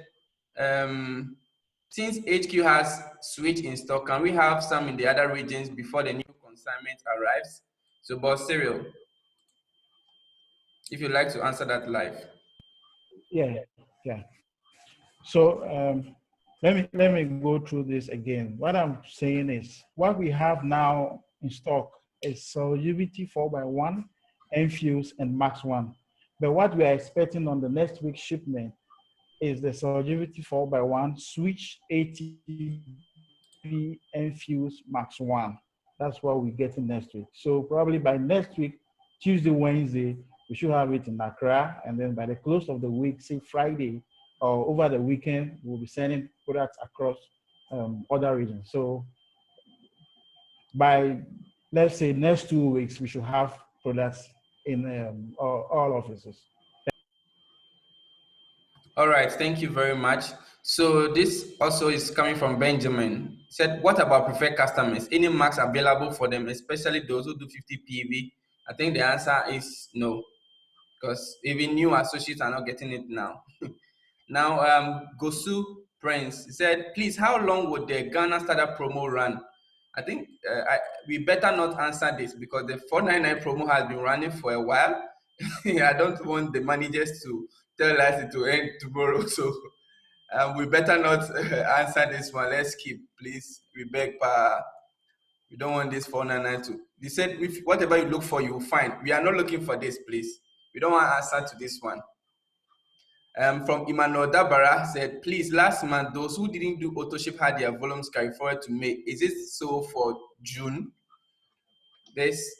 since HQ has switch in stock, can we have some in the other regions before the new consignment arrives? So, Boss Cyril, if you'd like to answer that live. Yeah. So let me go through this again. What I'm saying is, what we have now in stock is UVT 4x1, Enfuse, and Max 1. But what we are expecting on the next week's shipment is the UVT 4x1 Switch ATP Enfuse Max 1. That's what we're getting next week. So probably by next week, Tuesday, Wednesday, we should have it in Accra. And then by the close of the week, say Friday, or over the weekend, we'll be sending products across other regions. So by, let's say, next 2 weeks, we should have products in all offices. All right, thank you very much. So this also is coming from Benjamin. He said, what about preferred customers? Any marks available for them, especially those who do 50 PV? I think the answer is no, because even new associates are not getting it now. Now, Gosu Prince, he said, please, how long would the Ghana startup promo run? I think we better not answer this because the 499 promo has been running for a while. I don't want the managers to tell us it will end tomorrow. So we better not answer this one. Let's keep, please. We beg, we don't want this 499 to. They said, if whatever you look for, you will find. We are not looking for this, please. We don't want answer to this one. From Emmanuel Dabara said, please, last month, those who didn't do auto ship had their volumes carried forward to May. Is it so for June? This,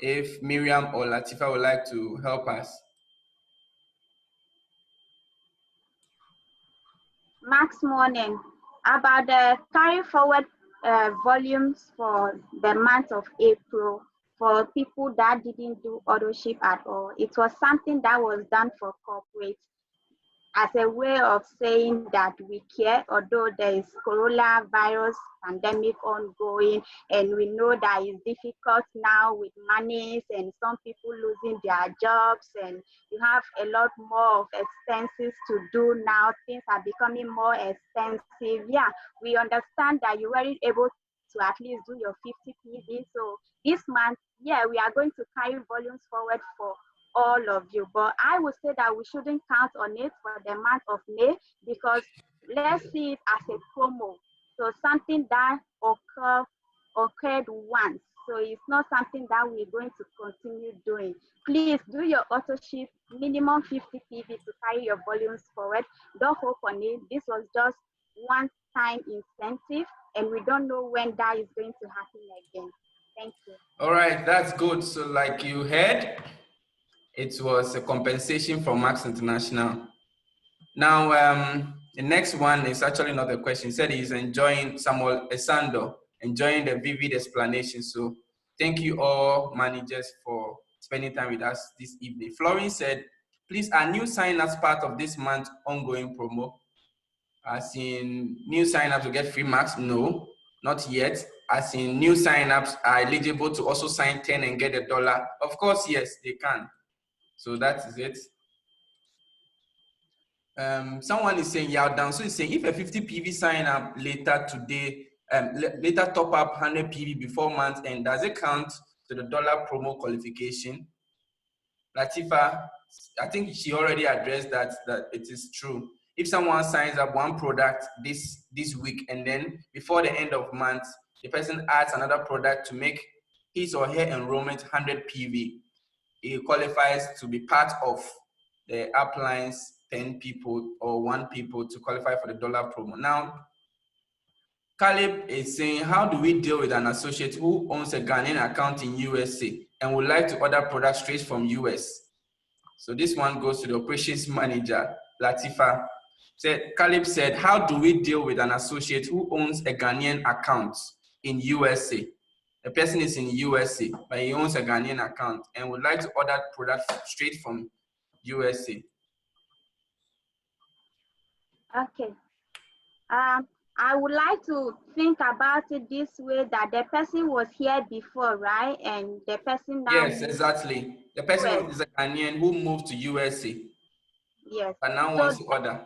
if Miriam or Latifa would like to help us. Max morning. About the carry forward volumes for the month of April for people that didn't do auto ship at all. It was something that was done for corporates as a way of saying that we care, although there is coronavirus pandemic ongoing, and we know that it's difficult now with monies and some people losing their jobs, and you have a lot more of expenses to do now. Things are becoming more expensive. Yeah, we understand that you weren't able to at least do your 50 PV. So this month, yeah, we are going to carry volumes forward for all of you, but I would say that we shouldn't count on it for the month of May, because let's see it as a promo. So something that occurred once. So it's not something that we're going to continue doing. Please do your auto ship, minimum 50 PV to carry your volumes forward. Don't hope on it. This was just one time incentive, and we don't know when that is going to happen again. Thank you. All right, that's good. So like you heard, it was a compensation from Max International. Now, the next one is actually not a question. He said he's enjoying Samuel Esando, enjoying the vivid explanation. So thank you all managers for spending time with us this evening. Florine said, please, are new sign-ups part of this month's ongoing promo? As in new sign-ups to get free marks? No, not yet. As in new sign-ups are eligible to also sign 10 and get $1? Of course, yes, they can. So that is it. Someone is saying, yeah, down. So it's saying if a 50 PV sign up later today, later top up 100 PV before month end, does it count to the dollar promo qualification? Latifa, I think she already addressed that it is true. If someone signs up one product this week and then before the end of month, the person adds another product to make his or her enrollment 100 PV, it qualifies to be part of the uplines 10 people or 1 people to qualify for the dollar promo. Now, Caleb is saying, how do we deal with an associate who owns a Ghanaian account in USA and would like to order products straight from US? So this one goes to the operations manager, Latifa. Caleb said, how do we deal with an associate who owns a Ghanaian account in USA? The person is in USA, but he owns a Ghanaian account and would like to order products straight from USA. Okay. I would like to think about it this way, that the person was here before, right? And the person now Yes, exactly. The person is a Ghanaian who moved to USA. Yes. But now wants to order.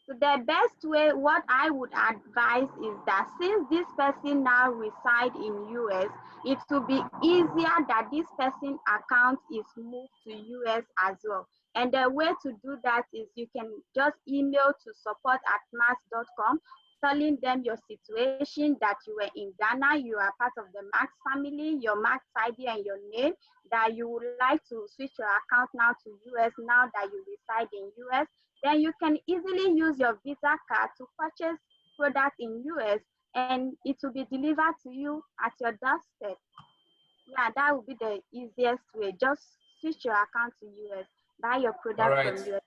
So the best way, what I would advise is that since this person now reside in US, it will be easier that this person account is moved to US as well. And the way to do that is you can just email to support@max.com, telling them your situation, that you were in Ghana, you are part of the Max family, your Max ID and your name, that you would like to switch your account now to US now that you reside in US. Then you can easily use your Visa card to purchase product in US, and it will be delivered to you at your doorstep. Yeah, that would be the easiest way. Just switch your account to US, buy your product from US,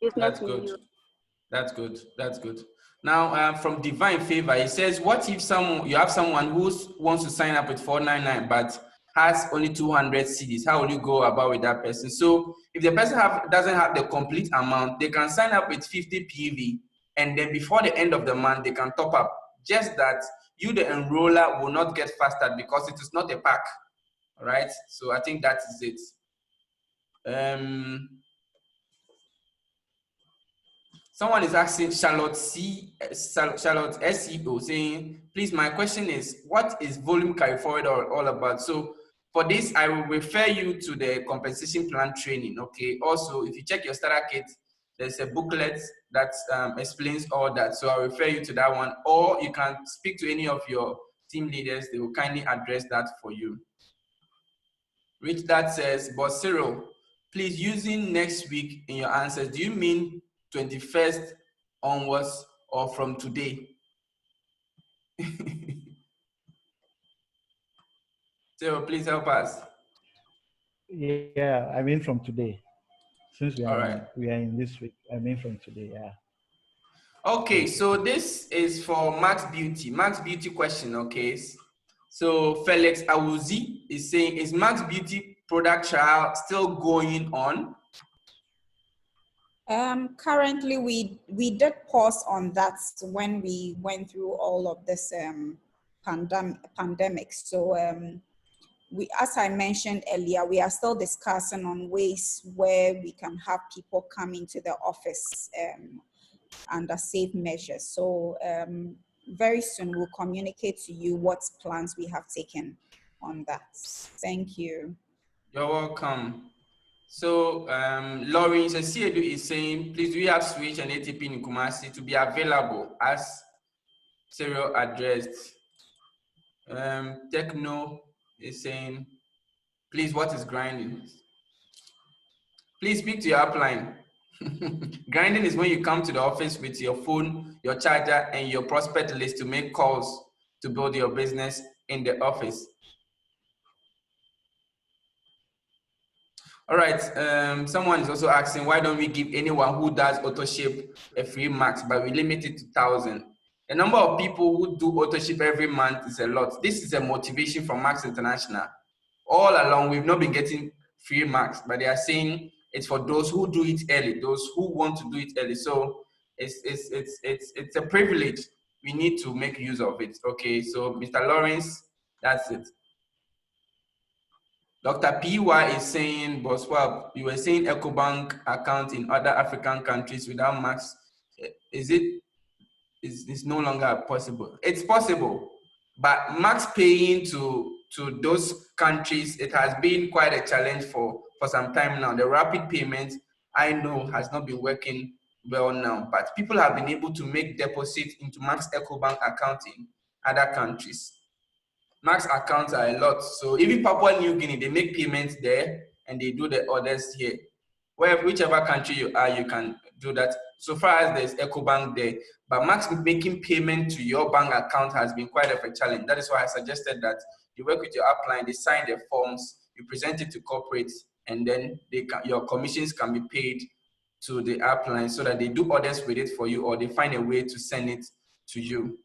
business in US. That's good. That's good. Now, from Divine Favor, it says, what if you have someone who wants to sign up with 499 but has only 200 CDs? How will you go about with that person? So if the person doesn't have the complete amount, they can sign up with 50 PV, and then before the end of the month, they can top up. Just that you, the enroller, will not get faster because it is not a pack. All right. So I think that is it. Someone is asking Charlotte SEO, saying, please, my question is, what is volume carry forward all about? So for this, I will refer you to the compensation plan training. Okay. Also, if you check your starter kit, there's a booklet that explains all that. So I'll refer you to that one, or you can speak to any of your team leaders. They will kindly address that for you. Rich Dad says, but Cyril, please, using next week in your answers, do you mean 21st onwards or from today? Cyril, please help us. Yeah, I mean from today. Since we are All right. in this week, I mean from today, yeah. Okay, so this is for Max Beauty. Max Beauty question, okay? So Felix Awuzi is saying, is Max Beauty product trial still going on? Currently, we did pause on that when we went through all of this pandemic. So we, as I mentioned earlier, we are still discussing on ways where we can have people come into the office under safe measures. So very soon we'll communicate to you what plans we have taken on that. Thank you. You're welcome. So Lawrence Asiedu is saying, please, do we have Switch and ATP in Kumasi to be available as Cyril addressed? Techno is saying, please, what is grinding? Please speak to your upline. Grinding is when you come to the office with your phone, your charger, and your prospect list to make calls to build your business in the office. All right, someone is also asking, why don't we give anyone who does AutoShip a free max, but we limit it to 1,000? The number of people who do AutoShip every month is a lot. This is a motivation from Max International. All along, we've not been getting free max, but they are saying it's for those who do it early, those who want to do it early. So it's a privilege. We need to make use of it. Okay, so Mr. Lawrence, that's it. Dr. PY is saying, Boswab, you were saying EcoBank account in other African countries without Max. Is no longer possible. It's possible, but Max paying to those countries, it has been quite a challenge for some time now. The rapid payment, I know, has not been working well now, but people have been able to make deposits into Max EcoBank account in other countries. Max accounts are a lot, so even Papua New Guinea, they make payments there and they do the orders here. Whichever country you are, you can do that. So far as there's EcoBank there, but Max making payment to your bank account has been quite of a challenge. That is why I suggested that you work with your upline, they sign the forms, you present it to corporate, and then your commissions can be paid to the upline so that they do orders with it for you, or they find a way to send it to you.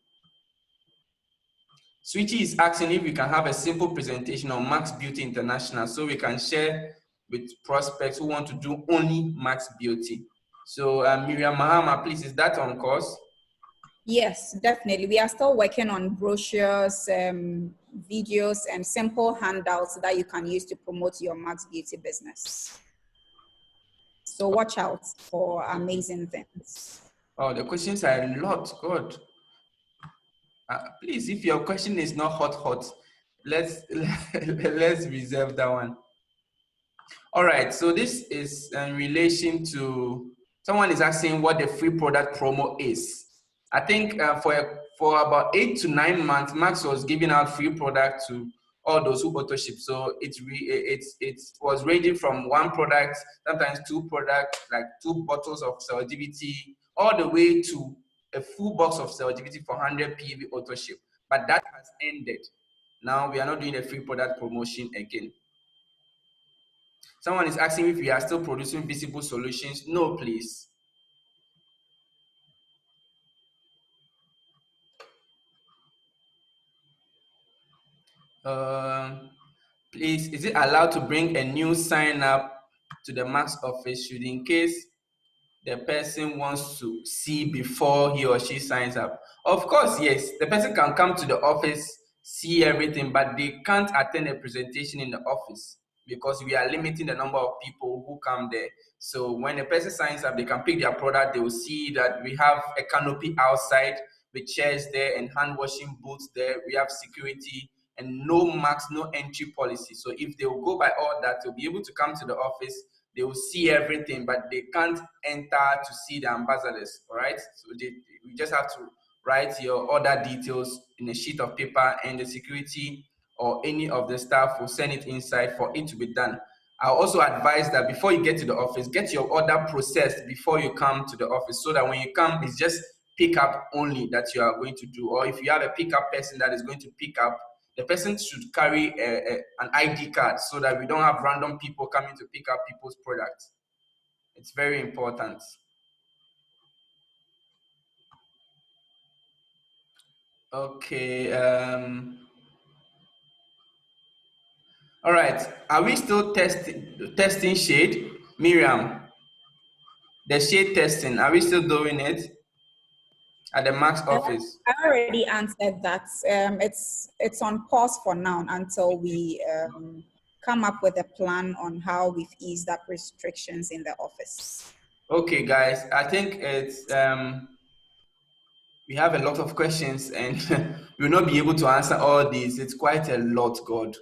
Switchy is asking if we can have a simple presentation on Max Beauty International so we can share with prospects who want to do only Max Beauty. So Miriam Mahama, please, is that on course? Yes, definitely. We are still working on brochures, videos, and simple handouts that you can use to promote your Max Beauty business. So watch out for amazing things. Oh, the questions are a lot. God. Please, if your question is not hot, let's reserve that one. All right, so this is in relation to, someone is asking what the free product promo is. I think for about 8 to 9 months, Max was giving out free product to all those who auto ship. So it was ranging from one product, sometimes two products, like 2 bottles of cell DVT, all the way to a full box of cell DVT for 100 PV auto ship. But that has ended. Now we are not doing a free product promotion again. Someone is asking if we are still producing visible solutions. No, please. Please, is it allowed to bring a new sign up to the Max office should in case the person wants to see before he or she signs up? Of course, yes. The person can come to the office, see everything, but they can't attend a presentation in the office because we are limiting the number of people who come there. So when the person signs up, they can pick their product. They will see that we have a canopy outside with chairs there and hand washing booths there. We have security and no max, no entry policy. So if they will go by all that, they'll be able to come to the office. They will see everything, but they can't enter to see the ambassadors, all right? So we just have to write your order details in a sheet of paper, and the security or any of the staff will send it inside for it to be done. I'll also advise that before you get to the office, get your order processed before you come to the office so that when you come, it's just pick up only that you are going to do. Or if you have a pickup person that is going to pick up, the person should carry an ID card so that we don't have random people coming to pick up people's products. It's very important. Okay. All right. Are we still testing shade? Miriam, the shade testing, are we still doing it at the Max office? I already answered that. It's on pause for now until we come up with a plan on how we've eased up restrictions in the office. Okay, guys, I think it's we have a lot of questions and we'll not be able to answer all these. It's quite a lot, God.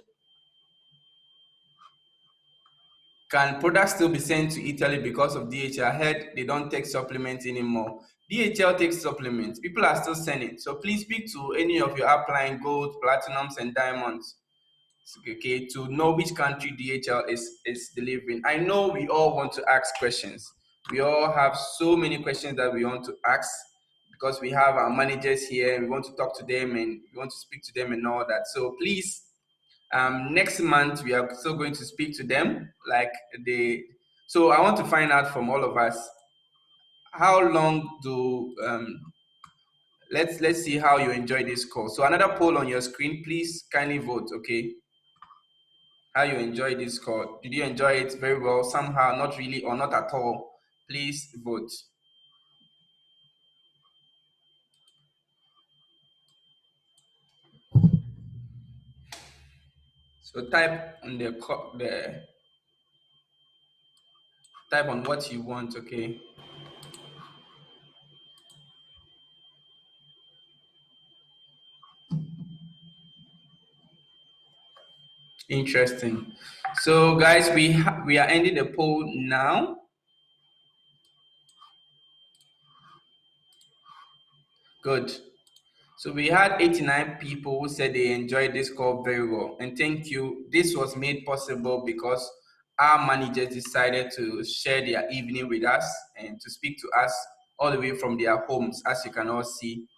Can products still be sent to Italy because of DHL? I heard they don't take supplements anymore. DHL takes supplements. People are still sending. So please speak to any of your upline gold, platinums, and diamonds, okay, to know which country DHL is delivering. I know we all want to ask questions. We all have so many questions that we want to ask because we have our managers here and we want to talk to them and we want to speak to them and all that. So please, next month we are still going to speak to them so I want to find out from all of us, how long do let's see how you enjoy this call. So another poll on your screen, please kindly vote, okay? How you enjoy this call. Did you enjoy it very well, somehow, not really, or not at all? Please vote. So type on type on what you want, okay? Interesting. So guys, we are ending the poll now. Good. So we had 89 people who said they enjoyed this call very well. And thank you. This was made possible because our managers decided to share their evening with us and to speak to us all the way from their homes. As you can all see,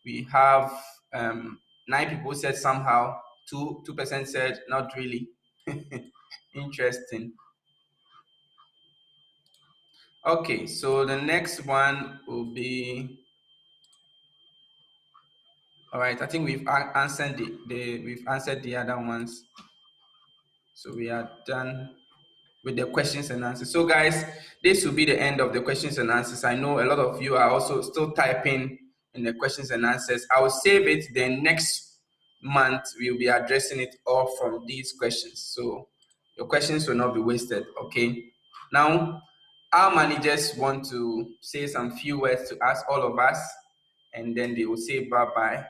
we have 9 people said somehow, 2% said not really. Interesting. Okay, so the next one will be, all right, I think we've answered we've answered the other ones. So we are done with the questions and answers. So guys, this will be the end of the questions and answers. I know a lot of you are also still typing in the questions and answers. I will save it, then next month we'll be addressing it all from these questions. So your questions will not be wasted, okay? Now, our managers want to say some few words to us, all of us, and then they will say bye-bye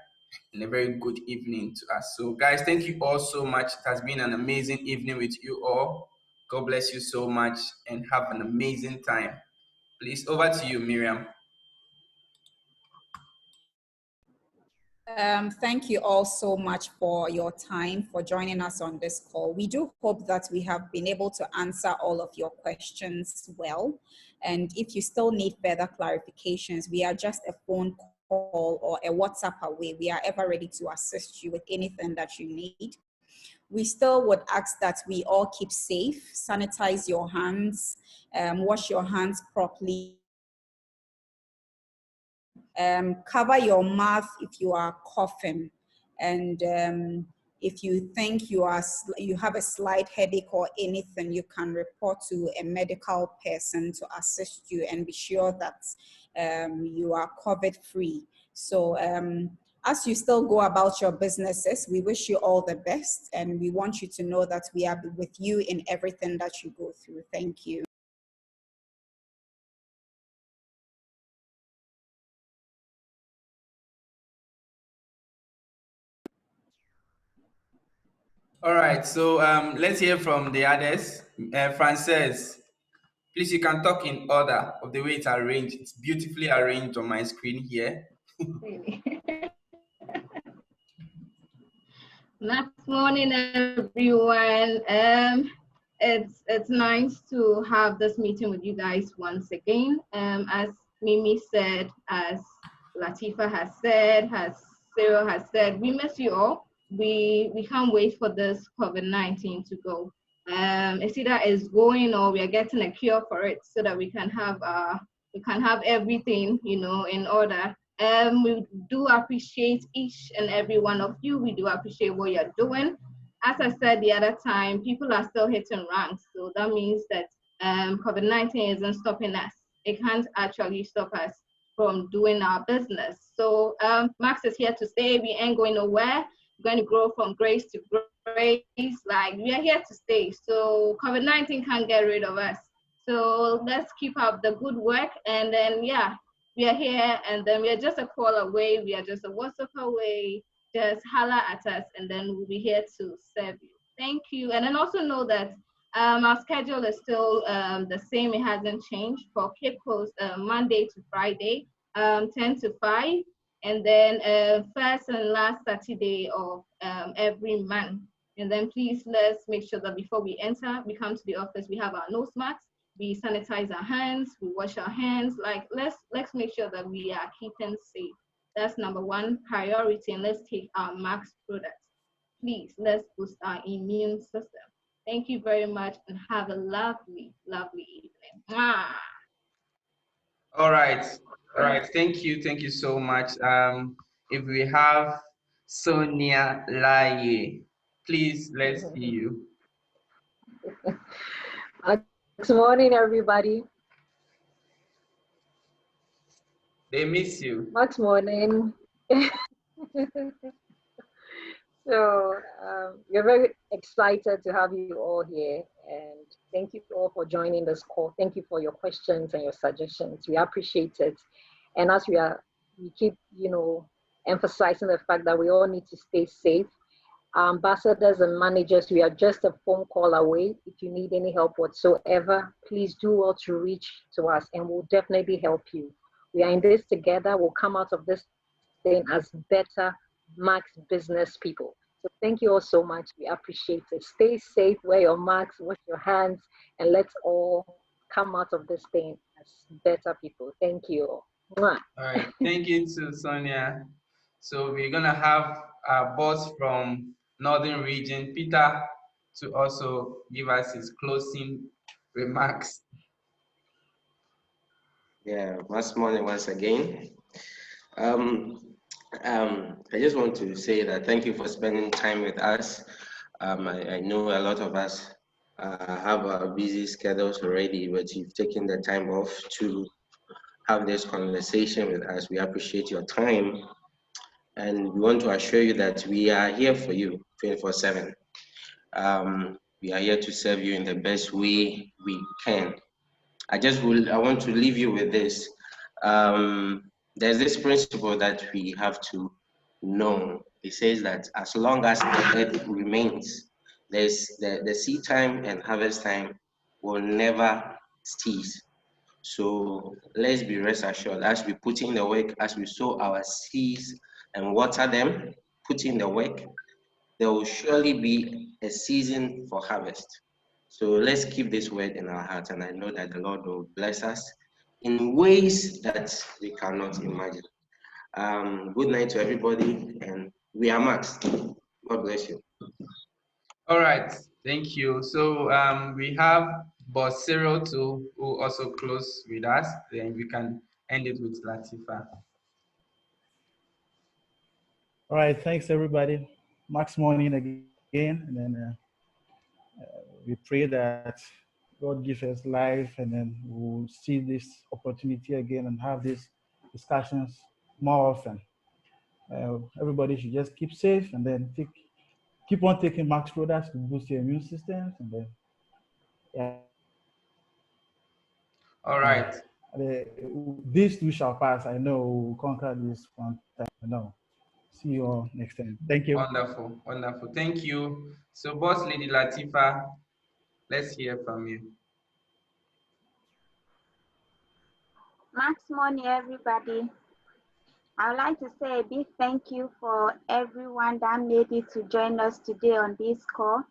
and a very good evening to us. So guys, thank you all so much. It has been an amazing evening with you all. God bless you so much and have an amazing time. Please, over to you, Miriam. Thank you all so much for your time, for joining us on this call. We do hope that we have been able to answer all of your questions well. And if you still need further clarifications, we are just a phone call or a WhatsApp away. We are ever ready to assist you with anything that you need. We still would ask that we all keep safe, sanitize your hands, wash your hands properly. Cover your mouth if you are coughing, and if you think you have a slight headache or anything, you can report to a medical person to assist you and be sure that you are COVID free. So as you still go about your businesses, we wish you all the best, and we want you to know that we are with you in everything that you go through. Thank you. All right, so let's hear from the others. Frances, please, you can talk in order of the way it's arranged. It's beautifully arranged on my screen here. Really. Good morning, everyone. It's nice to have this meeting with you guys once again. As Mimi said, as Latifa has said, as Cyril has said, we miss you all. We can't wait for this COVID-19 to go. It's either it's going or we are getting a cure for it so that we can have everything, you know, in order. We do appreciate each and every one of you. We do appreciate what you're doing. As I said the other time, people are still hitting ranks. So that means that COVID-19 isn't stopping us. It can't actually stop us from doing our business. So Max is here to stay. We ain't going nowhere. We're going to grow from grace to grace. Like, we are here to stay. So COVID-19 can't get rid of us. So let's keep up the good work. And then, yeah, we are here, and then we are just a call away. We are just a WhatsApp away. Just holler at us, and then we'll be here to serve you. Thank you. And then also know that our schedule is still the same. It hasn't changed for Cape Coast, Monday to Friday, 10 to 5. And then first and last Saturday of every month. And then please, let's make sure that before we enter, we come to the office, we have our nose masks. We sanitize our hands, we wash our hands. Like, let's make sure that we are keeping safe. That's number one priority, and let's take our Max products. Please, let's boost our immune system. Thank you very much, and have a lovely, lovely evening. Mwah. All right. Thank you so much. If we have Sonia Laye, please, let's see you. Good morning, everybody. They miss you. Good morning. So we're very excited to have you all here, and thank you all for joining this call. Thank you for your questions and your suggestions. We appreciate it. And as we keep, emphasizing the fact that we all need to stay safe. Ambassadors and managers, we are just a phone call away. If you need any help whatsoever, please do well to reach to us, and we'll definitely help you. We are in this together. We'll come out of this thing as better Max business people. So thank you all so much. We appreciate it. Stay safe, wear your masks, wash your hands, and let's all come out of this thing as better people. Thank you. Mwah. All right. Thank you to Sonia. So we're gonna have our boss from Northern Region, Peter, to also give us his closing remarks. Yeah, last morning once again. I just want to say that thank you for spending time with us. I know a lot of us have our busy schedules already, but you've taken the time off to have this conversation with us. We appreciate your time, and we want to assure you that we are here for you 24/7. We are here to serve you in the best way we can. I want to leave you with this. There's this principle that we have to know. It says that as long as the earth remains, the seed time and harvest time will never cease. So let's be rest assured, as we put in the work, as we sow our seeds and water them, put in the work, there will surely be a season for harvest. So let's keep this word in our hearts, and I know that the Lord will bless us in ways that we cannot imagine. Good night to everybody, and we are Max. God bless you. All right, thank you. So we have Boss Cyril to who also close with us. Then we can end it with Latifa. All right, thanks everybody. Max morning again, and then we pray that God gives us life, and then we'll see this opportunity again and have these discussions more often. Everybody should just keep safe, and then keep on taking Max products to boost your immune systems, and then All right. These two shall pass. I know we'll conquer this one time. I know. See you all next time. Thank you. Wonderful, wonderful. Thank you. So, Boss Lady Latifa, let's hear from you. Max morning, everybody. I would like to say a big thank you for everyone that made it to join us today on this call.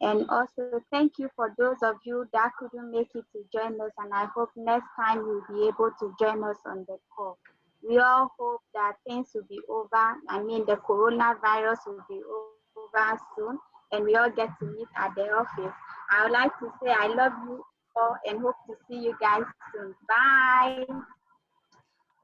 And also thank you for those of you that couldn't make it to join us. And I hope next time you'll be able to join us on the call. We all hope that things will be over. I mean, the coronavirus will be over soon, and we all get to meet at the office. I would like to say I love you all and hope to see you guys soon. Bye.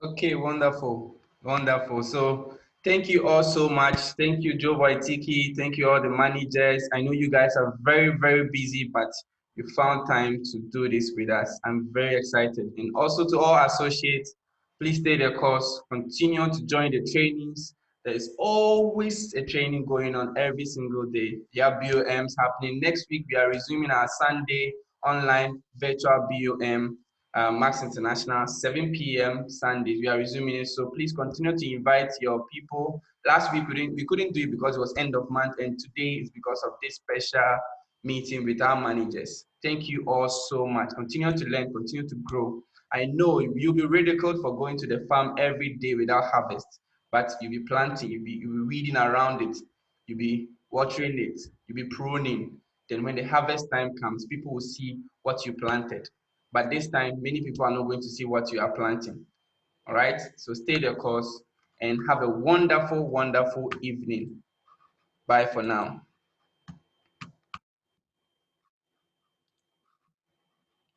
Okay, wonderful, wonderful. So thank you all so much. Thank you, Joe Voyticky. Thank you all the managers. I know you guys are very, very busy, but you found time to do this with us. I'm very excited. And also to all associates, please stay the course. Continue to join the trainings. There is always a training going on every single day. There are BOMs happening. Next week, we are resuming our Sunday online virtual BOM. Max International, 7 p.m. Sundays. We are resuming it, so please continue to invite your people. Last week we couldn't do it because it was end of month, and today is because of this special meeting with our managers. Thank you all so much. Continue to learn, continue to grow. I know you'll be ridiculed for going to the farm every day without harvest, but you'll be planting, you'll be weeding around it, you'll be watering it, you'll be pruning. Then when the harvest time comes, people will see what you planted. But this time, many people are not going to see what you are planting. All right? So stay the course and have a wonderful, wonderful evening. Bye for now.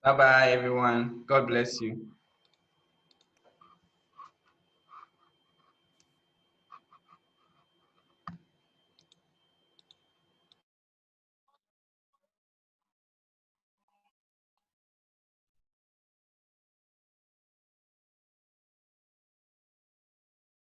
Bye-bye, everyone. God bless you.